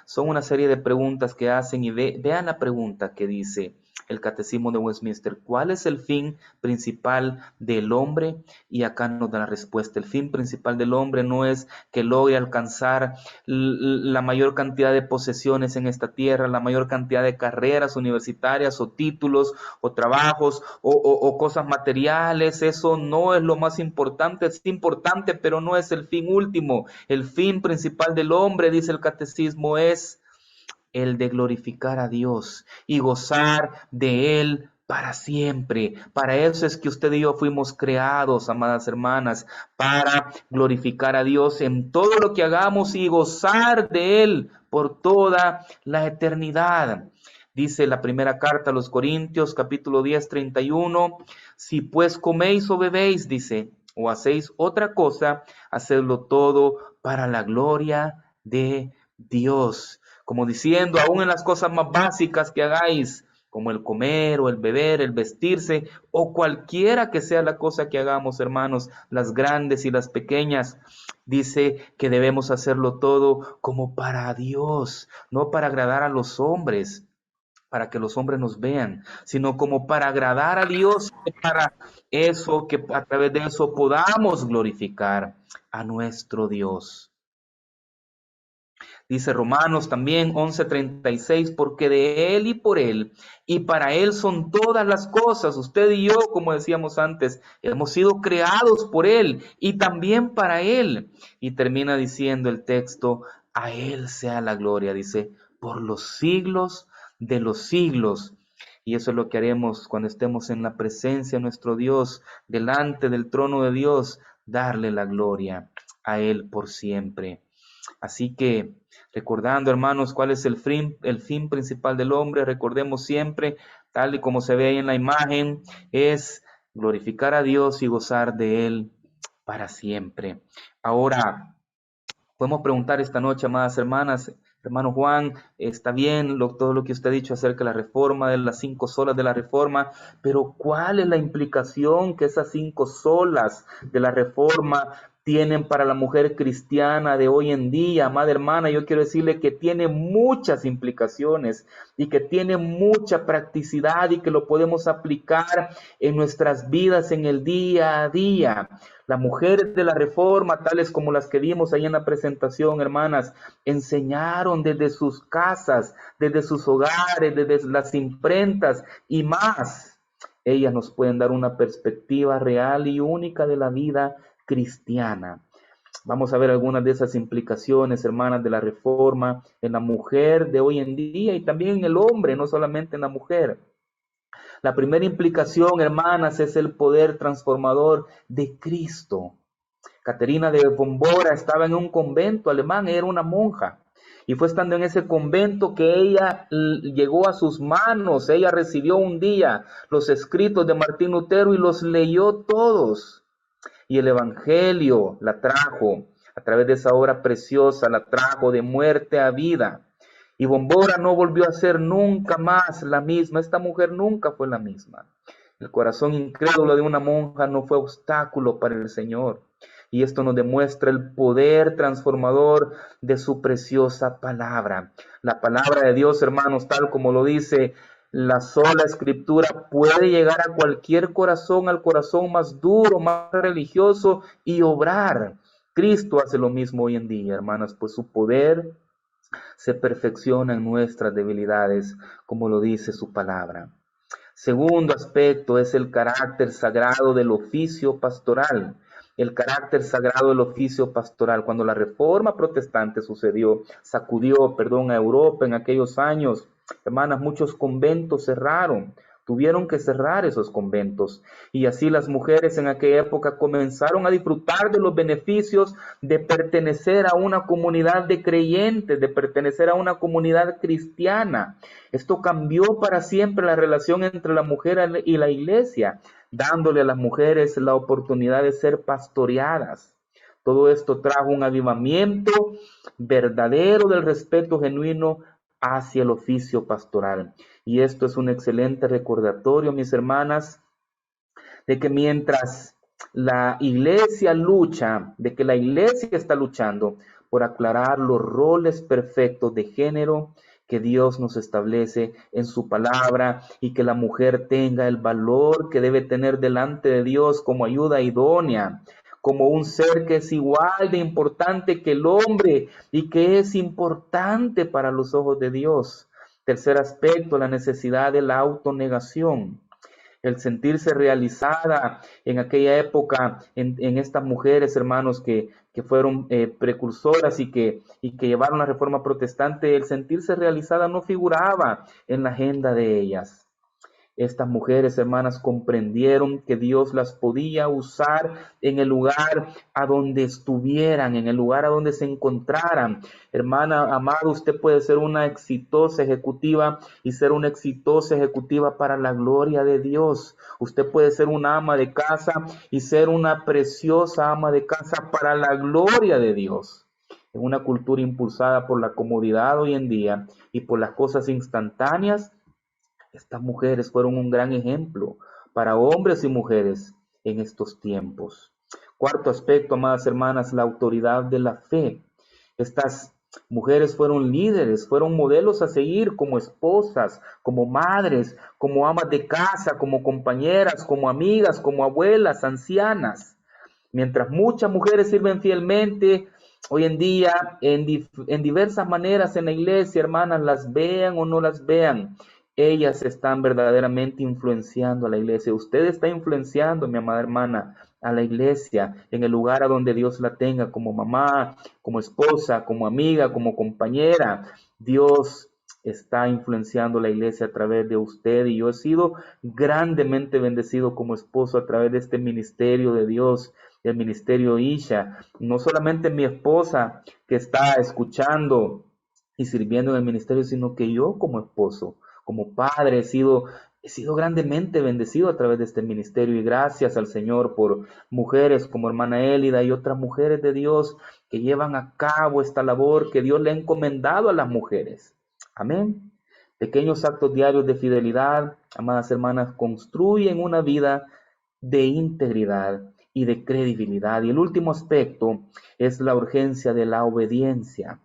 Son una serie de preguntas que hacen, y vean la pregunta que dice el Catecismo de Westminster: ¿cuál es el fin principal del hombre? Y acá nos da la respuesta. El fin principal del hombre no es que logre alcanzar la mayor cantidad de posesiones en esta tierra, la mayor cantidad de carreras universitarias o títulos o trabajos o cosas materiales. Eso no es lo más importante. Es importante, pero no es el fin último. El fin principal del hombre, dice el Catecismo, es el de glorificar a Dios y gozar de Él para siempre. Para eso es que usted y yo fuimos creados, amadas hermanas, para glorificar a Dios en todo lo que hagamos y gozar de Él por toda la eternidad. Dice la primera carta a los Corintios, capítulo 10, 31, si pues coméis o bebéis, dice, o hacéis otra cosa, hacedlo todo para la gloria de Dios. Como diciendo, aún en las cosas más básicas que hagáis, como el comer o el beber, el vestirse, o cualquiera que sea la cosa que hagamos, hermanos, las grandes y las pequeñas, dice que debemos hacerlo todo como para Dios, no para agradar a los hombres, para que los hombres nos vean, sino como para agradar a Dios, para eso, que a través de eso podamos glorificar a nuestro Dios. Dice Romanos también 11:36, porque de Él y por Él y para Él son todas las cosas. Usted y yo, como decíamos antes, hemos sido creados por Él y también para Él. Y termina diciendo el texto: a Él sea la gloria, dice, por los siglos de los siglos. Y eso es lo que haremos cuando estemos en la presencia de nuestro Dios, delante del trono de Dios, darle la gloria a Él por siempre. Así que, recordando, hermanos, cuál es el fin principal del hombre, recordemos siempre, tal y como se ve ahí en la imagen, es glorificar a Dios y gozar de Él para siempre. Ahora, podemos preguntar esta noche, amadas hermanas, hermano Juan, está bien todo lo que usted ha dicho acerca de la reforma, de las 5 solas de la reforma, pero ¿cuál es la implicación que esas 5 solas de la reforma tienen para la mujer cristiana de hoy en día? Amada hermana, yo quiero decirle que tiene muchas implicaciones y que tiene mucha practicidad y que lo podemos aplicar en nuestras vidas en el día a día. Las mujeres de la reforma, tales como las que vimos ahí en la presentación, hermanas, enseñaron desde sus casas, desde sus hogares, desde las imprentas y más. Ellas nos pueden dar una perspectiva real y única de la vida cristiana. Vamos a ver algunas de esas implicaciones, hermanas, de la reforma en la mujer de hoy en día y también en el hombre, no solamente en la mujer. La primera implicación, hermanas, es el poder transformador de Cristo. Caterina de Bombora estaba en un convento alemán, era una monja. Y fue estando en ese convento que ella llegó a sus manos. Ella recibió un día los escritos de Martín Lutero y los leyó todos. Y el Evangelio la trajo, a través de esa obra preciosa, la trajo de muerte a vida. Y Bombora no volvió a ser nunca más la misma. Esta mujer nunca fue la misma. El corazón incrédulo de una monja no fue obstáculo para el Señor. Y esto nos demuestra el poder transformador de su preciosa palabra. La palabra de Dios, hermanos, tal como lo dice la sola escritura, puede llegar a cualquier corazón, al corazón más duro, más religioso, y obrar. Cristo hace lo mismo hoy en día, hermanas, pues su poder se perfecciona en nuestras debilidades, como lo dice su palabra. Segundo aspecto es el carácter sagrado del oficio pastoral. El carácter sagrado del oficio pastoral. Cuando la reforma protestante sacudió a Europa en aquellos años, hermanas, muchos conventos cerraron. Tuvieron que cerrar esos conventos. Y así las mujeres en aquella época comenzaron a disfrutar de los beneficios de pertenecer a una comunidad de creyentes, de pertenecer a una comunidad cristiana. Esto cambió para siempre la relación entre la mujer y la iglesia, dándole a las mujeres la oportunidad de ser pastoreadas. Todo esto trajo un avivamiento verdadero del respeto genuino hacia el oficio pastoral. Y esto es un excelente recordatorio, mis hermanas, de que mientras la iglesia lucha, de que la iglesia está luchando por aclarar los roles perfectos de género que Dios nos establece en su palabra, y que la mujer tenga el valor que debe tener delante de Dios como ayuda idónea, como un ser que es igual de importante que el hombre y que es importante para los ojos de Dios. Tercer aspecto, la necesidad de la autonegación. El sentirse realizada en aquella época en estas mujeres, hermanos, que fueron precursoras y que llevaron la reforma protestante. El sentirse realizada no figuraba en la agenda de ellas. Estas mujeres, hermanas, comprendieron que Dios las podía usar en el lugar a donde estuvieran, en el lugar a donde se encontraran. Hermana, amada, usted puede ser una exitosa ejecutiva y ser una exitosa ejecutiva para la gloria de Dios. Usted puede ser una ama de casa y ser una preciosa ama de casa para la gloria de Dios. En una cultura impulsada por la comodidad hoy en día y por las cosas instantáneas, estas mujeres fueron un gran ejemplo para hombres y mujeres en estos tiempos. Cuarto aspecto, amadas hermanas, la autoridad de la fe. Estas mujeres fueron líderes, fueron modelos a seguir como esposas, como madres, como amas de casa, como compañeras, como amigas, como abuelas, ancianas. Mientras muchas mujeres sirven fielmente hoy en día en diversas maneras en la iglesia, hermanas, las vean o no las vean, ellas están verdaderamente influenciando a la iglesia. Usted está influenciando, mi amada hermana, a la iglesia en el lugar a donde Dios la tenga, como mamá, como esposa, como amiga, como compañera. Dios está influenciando la iglesia a través de usted, y yo he sido grandemente bendecido como esposo a través de este ministerio de Dios, el ministerio Isha. No solamente mi esposa que está escuchando y sirviendo en el ministerio, sino que yo como esposo, como padre, he sido grandemente bendecido a través de este ministerio, y gracias al Señor por mujeres como hermana Élida y otras mujeres de Dios que llevan a cabo esta labor que Dios le ha encomendado a las mujeres. Amén. Pequeños actos diarios de fidelidad, amadas hermanas, construyen una vida de integridad y de credibilidad. Y el último aspecto es la urgencia de la obediencia.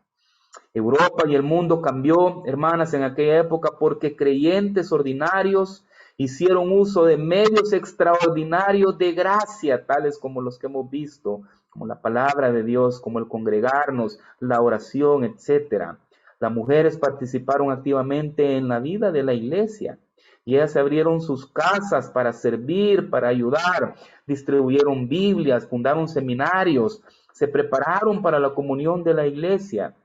Europa y el mundo cambió, hermanas, en aquella época porque creyentes ordinarios hicieron uso de medios extraordinarios de gracia, tales como los que hemos visto, como la palabra de Dios, como el congregarnos, la oración, etc. Las mujeres participaron activamente en la vida de la iglesia, y ellas abrieron sus casas para servir, para ayudar, distribuyeron Biblias, fundaron seminarios, se prepararon para la comunión de la iglesia.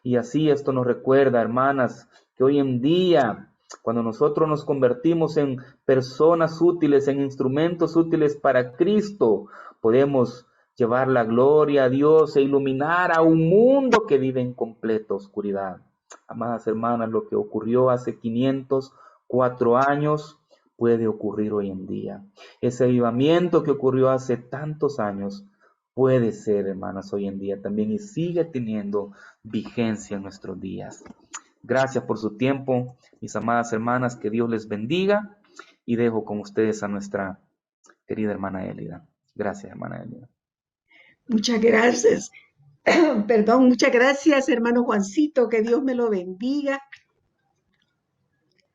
Y así esto nos recuerda, hermanas, que hoy en día, cuando nosotros nos convertimos en personas útiles, en instrumentos útiles para Cristo, podemos llevar la gloria a Dios e iluminar a un mundo que vive en completa oscuridad. Amadas hermanas, lo que ocurrió hace 504 años puede ocurrir hoy en día. Ese avivamiento que ocurrió hace tantos años puede ser, hermanas, hoy en día también, y sigue teniendo vigencia en nuestros días. Gracias por su tiempo, mis amadas hermanas, que Dios les bendiga, y dejo con ustedes a nuestra querida hermana Elida. Gracias, hermana Elida. Muchas gracias. Perdón, muchas gracias, hermano Juancito. Que Dios me lo bendiga.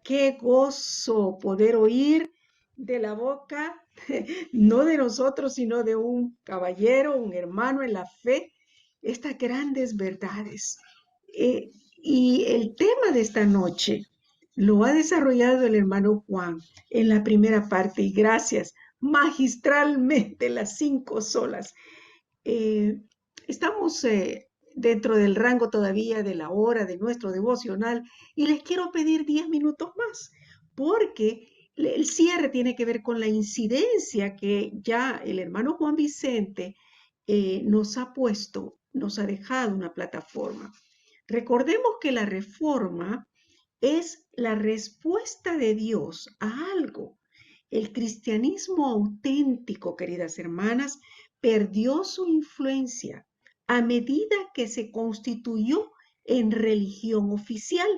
Qué gozo poder oír de la boca, no de nosotros, sino de un caballero, un hermano en la fe, estas grandes verdades. Y el tema de esta noche lo ha desarrollado el hermano Juan en la primera parte, y gracias magistralmente las 5 solas. Estamos dentro del rango todavía de la hora de nuestro devocional y les quiero pedir 10 minutos más porque el cierre tiene que ver con la incidencia que ya el hermano Juan Vicente nos ha puesto, nos ha dejado una plataforma. Recordemos que la reforma es la respuesta de Dios a algo. El cristianismo auténtico, queridas hermanas, perdió su influencia a medida que se constituyó en religión oficial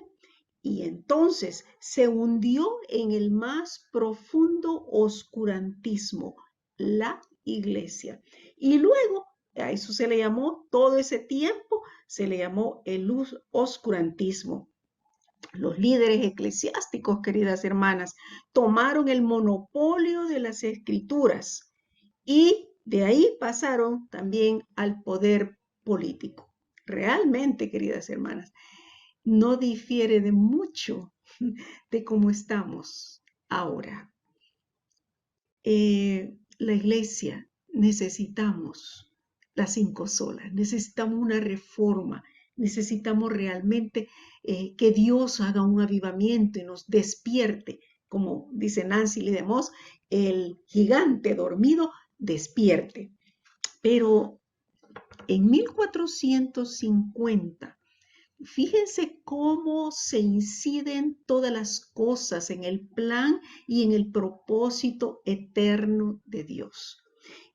y entonces se hundió en el más profundo oscurantismo, la iglesia. Y luego, a eso se le llamó, todo ese tiempo, se le llamó el oscurantismo. Los líderes eclesiásticos, queridas hermanas, tomaron el monopolio de las escrituras y de ahí pasaron también al poder político. Realmente, queridas hermanas, no difiere de mucho de cómo estamos ahora. La iglesia necesitamos las 5 solas, necesitamos una reforma, necesitamos realmente que Dios haga un avivamiento y nos despierte, como dice Nancy Lee DeMoss, el gigante dormido despierte. Pero en 1450, fíjense cómo se inciden todas las cosas en el plan y en el propósito eterno de Dios.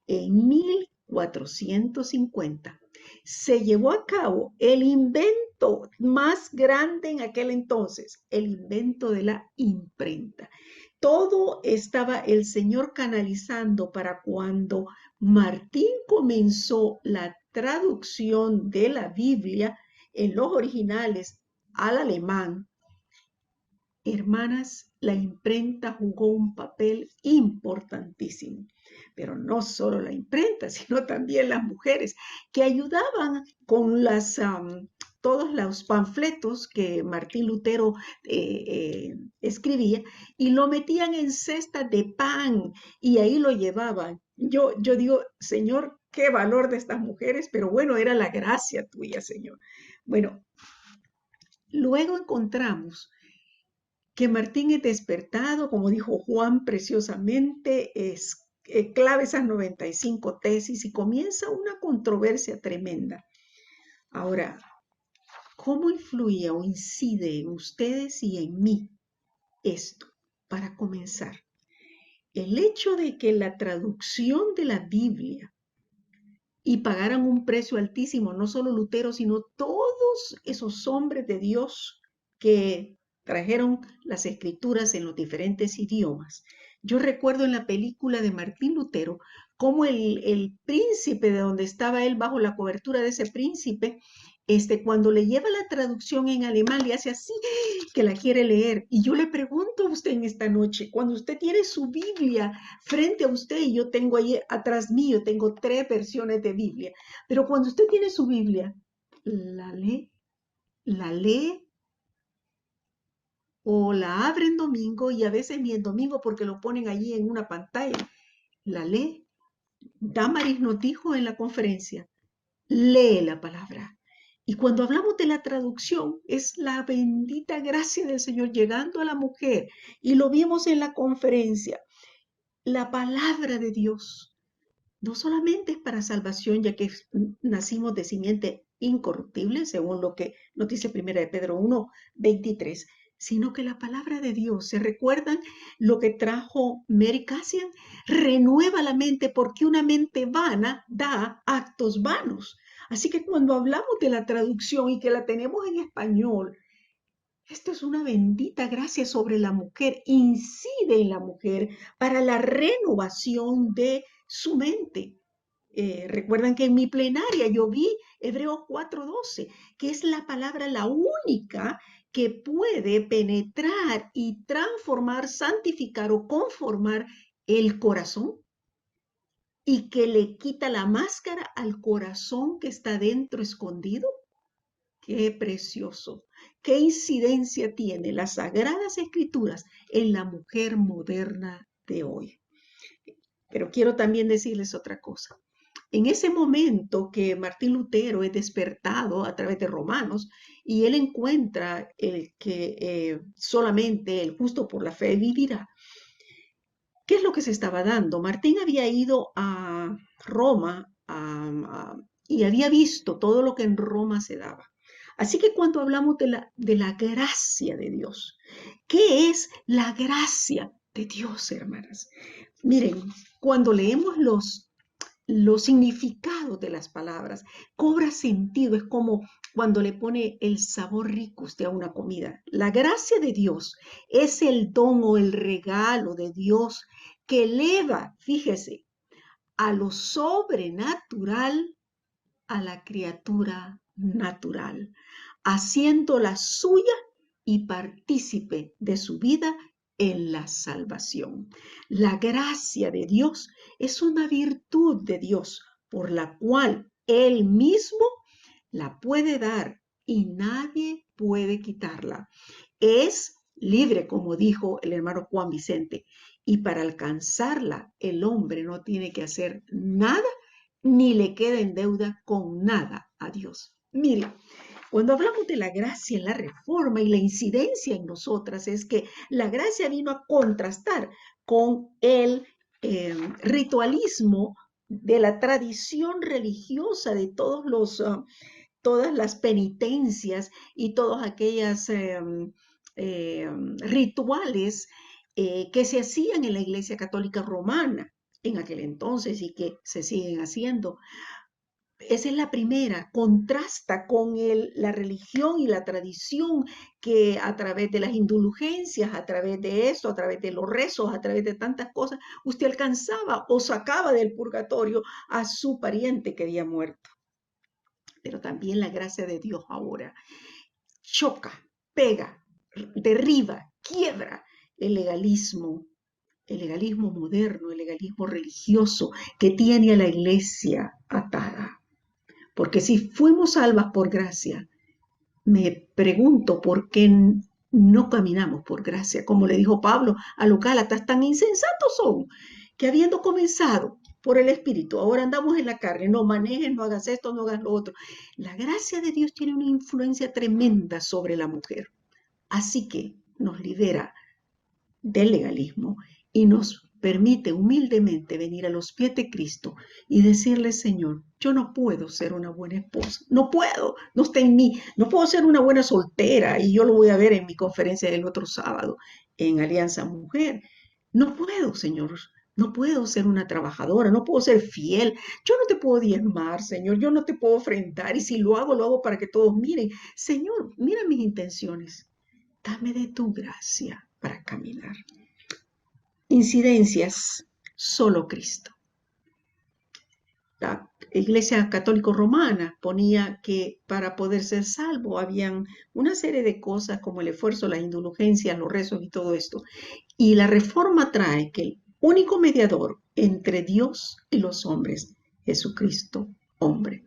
En 1450 se llevó a cabo el invento más grande en aquel entonces, el invento de la imprenta. Todo estaba el Señor canalizando para cuando Martín comenzó la traducción de la Biblia en los originales al alemán. Hermanas, la imprenta jugó un papel importantísimo, pero no solo la imprenta, sino también las mujeres que ayudaban con todos los panfletos que Martín Lutero escribía y lo metían en cestas de pan y ahí lo llevaban. Yo digo, Señor, qué valor de estas mujeres, pero bueno, era la gracia tuya, Señor. Bueno, luego encontramos que Martín es despertado, como dijo Juan preciosamente, clave esas 95 tesis y comienza una controversia tremenda. Ahora, ¿cómo influye o incide en ustedes y en mí esto? Para comenzar, el hecho de que la traducción de la Biblia y pagaran un precio altísimo, no solo Lutero, sino todos esos hombres de Dios que trajeron las escrituras en los diferentes idiomas. Yo recuerdo en la película de Martín Lutero cómo el príncipe, de donde estaba él bajo la cobertura de ese príncipe, cuando le lleva la traducción en alemán, le hace así, que la quiere leer. Y yo le pregunto a usted en esta noche, cuando usted tiene su Biblia frente a usted, y yo tengo ahí atrás mío, tengo 3 versiones de Biblia, pero cuando usted tiene su Biblia, ¿la lee o la abre en domingo y a veces ni en domingo porque lo ponen allí en una pantalla? ¿La lee? Damaris nos dijo en la conferencia, lee la palabra. Y cuando hablamos de la traducción, es la bendita gracia del Señor llegando a la mujer. Y lo vimos en la conferencia. La palabra de Dios no solamente es para salvación, ya que nacimos de simiente incorruptible, según lo que nos dice 1 Pedro 1, 23, sino que la palabra de Dios, ¿se recuerdan lo que trajo Mary Cassian? Renueva la mente, porque una mente vana da actos vanos. Así que cuando hablamos de la traducción y que la tenemos en español, Esto es una bendita gracia sobre la mujer, incide en la mujer para la renovación de su mente. Recuerdan que en mi plenaria yo vi Hebreos 4:12, que es la palabra la única que puede penetrar y transformar, santificar o conformar el corazón y que le quita la máscara al corazón que está dentro escondido. Qué precioso, qué incidencia tiene las Sagradas Escrituras en la mujer moderna de hoy. Pero quiero también decirles otra cosa. En ese momento que Martín Lutero es despertado a través de Romanos y él encuentra el que solamente el justo por la fe vivirá, ¿qué es lo que se estaba dando? Martín había ido a Roma y había visto todo lo que en Roma se daba. Así que cuando hablamos de la gracia de Dios, ¿qué es la gracia de Dios, hermanas? Miren, cuando leemos los significados de las palabras, cobra sentido, es como cuando le pone el sabor rico usted a una comida. La gracia de Dios es el don o el regalo de Dios que eleva, fíjese, a lo sobrenatural a la criatura natural, haciéndola suya y partícipe de su vida en la salvación. La gracia de Dios es una virtud de Dios por la cual Él mismo la puede dar y nadie puede quitarla. Es libre, como dijo el hermano Juan Vicente, y para alcanzarla el hombre no tiene que hacer nada ni le queda en deuda con nada a Dios. Mire, cuando hablamos de la gracia en la reforma y la incidencia en nosotras, es que la gracia vino a contrastar con el ritualismo de la tradición religiosa de todas las penitencias y todas aquellas rituales que se hacían en la Iglesia Católica Romana en aquel entonces y que se siguen haciendo. Esa es la primera, contrasta con la religión y la tradición que a través de las indulgencias, a través de eso, a través de los rezos, a través de tantas cosas, usted alcanzaba o sacaba del purgatorio a su pariente que había muerto. Pero también la gracia de Dios ahora choca, pega, derriba, quiebra el legalismo moderno, el legalismo religioso que tiene a la iglesia atada. Porque si fuimos salvas por gracia, me pregunto por qué no caminamos por gracia. Como le dijo Pablo a los Gálatas, tan insensatos son que habiendo comenzado por el Espíritu, ahora andamos en la carne, no manejes, no hagas esto, no hagas lo otro. La gracia de Dios tiene una influencia tremenda sobre la mujer. Así que nos libera del legalismo y nos permite humildemente venir a los pies de Cristo y decirle, Señor, yo no puedo ser una buena esposa, no puedo, no está en mí, no puedo ser una buena soltera, y yo lo voy a ver en mi conferencia del otro sábado en Alianza Mujer. No puedo, Señor, no puedo ser una trabajadora, no puedo ser fiel, yo no te puedo diezmar, Señor, yo no te puedo ofrendar, y si lo hago para que todos miren. Señor, mira mis intenciones, dame de tu gracia para caminar. Incidencias, solo Cristo. La Iglesia Católica Romana ponía que para poder ser salvo habían una serie de cosas como el esfuerzo, las indulgencias, los rezos y todo esto. Y la Reforma trae que el único mediador entre Dios y los hombres, Jesucristo, hombre.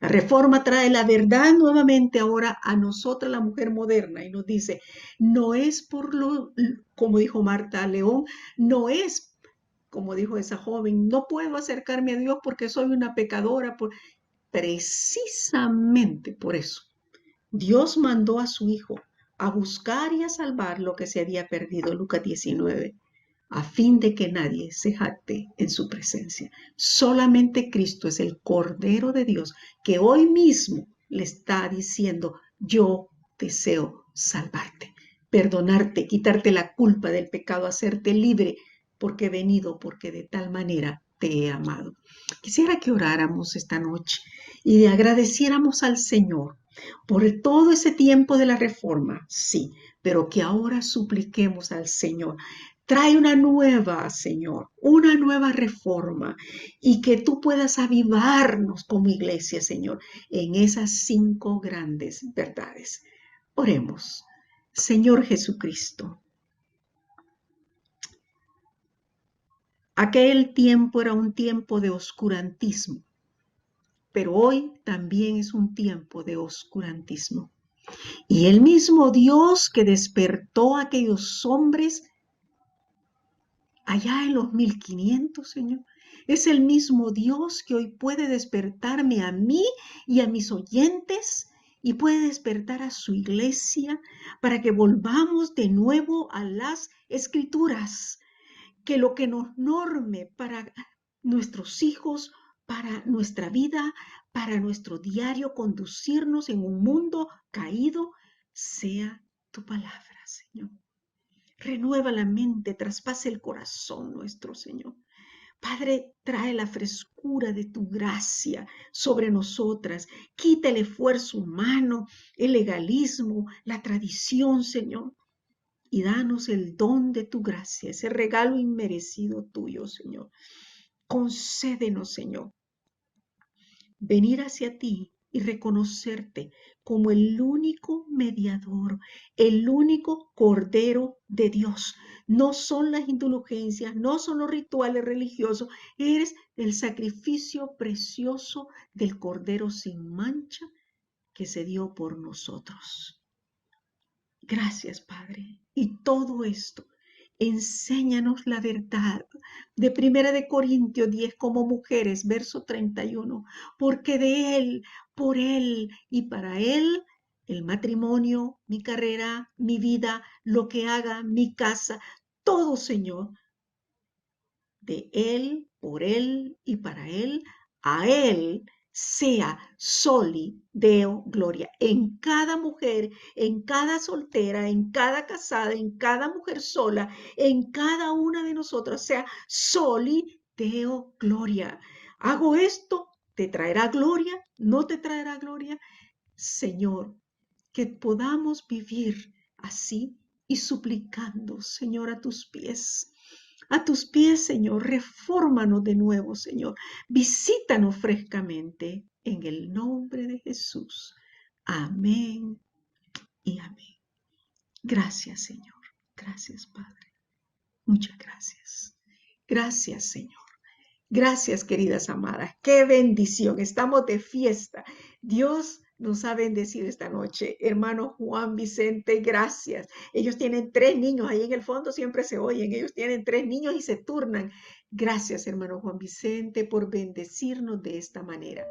La Reforma trae la verdad nuevamente ahora a nosotras, la mujer moderna, y nos dice, no es como dijo Marta León, no es, como dijo esa joven, no puedo acercarme a Dios porque soy una pecadora. Precisamente por eso, Dios mandó a su Hijo a buscar y a salvar lo que se había perdido, Lucas 19. A fin de que nadie se jacte en su presencia. Solamente Cristo es el Cordero de Dios que hoy mismo le está diciendo, yo deseo salvarte, perdonarte, quitarte la culpa del pecado, hacerte libre, porque he venido, porque de tal manera te he amado. Quisiera que oráramos esta noche y le agradeciéramos al Señor Por todo ese tiempo de la reforma, sí, pero que ahora supliquemos al Señor. Trae una nueva, Señor, una nueva reforma y que tú puedas avivarnos como iglesia, Señor, en esas 5 grandes verdades. Oremos. Señor Jesucristo, aquel tiempo era un tiempo de oscurantismo, pero hoy también es un tiempo de oscurantismo. Y el mismo Dios que despertó a aquellos hombres allá en los 1500, Señor, es el mismo Dios que hoy puede despertarme a mí y a mis oyentes y puede despertar a su iglesia para que volvamos de nuevo a las Escrituras, que lo que nos norme para nuestros hijos, para nuestra vida, para nuestro diario conducirnos en un mundo caído, sea tu palabra, Señor. Renueva la mente, traspase el corazón nuestro, Señor. Padre, trae la frescura de tu gracia sobre nosotras. Quita el esfuerzo humano, el legalismo, la tradición, Señor. Y danos el don de tu gracia, ese regalo inmerecido tuyo, Señor. Concédenos, Señor, venir hacia ti y reconocerte como el único mediador, el único Cordero de Dios. No son las indulgencias, no son los rituales religiosos, eres el sacrificio precioso del Cordero sin mancha que se dio por nosotros. Gracias, Padre. Y todo esto, enséñanos la verdad de 1 Corintios 10 como mujeres, verso 31, porque de Él, por Él y para Él, el matrimonio, mi carrera, mi vida, lo que haga, mi casa, todo, Señor, de Él, por Él y para Él, a Él sea soli Deo gloria. En cada mujer, en cada soltera, en cada casada, en cada mujer sola, en cada una de nosotras, sea soli Deo gloria. Hago esto, ¿te traerá gloria? ¿No te traerá gloria? Señor, que podamos vivir así y suplicando, Señor, a tus pies. A tus pies, Señor, refórmanos de nuevo, Señor. Visítanos frescamente en el nombre de Jesús. Amén y amén. Gracias, Señor. Gracias, Padre. Muchas gracias. Gracias, Señor. Gracias, queridas amadas. Qué bendición. Estamos de fiesta. Dios nos ha bendecido esta noche. Hermano Juan Vicente, gracias. Ellos tienen 3 niños. Ahí en el fondo siempre se oyen. Ellos tienen 3 niños y se turnan. Gracias, hermano Juan Vicente, por bendecirnos de esta manera.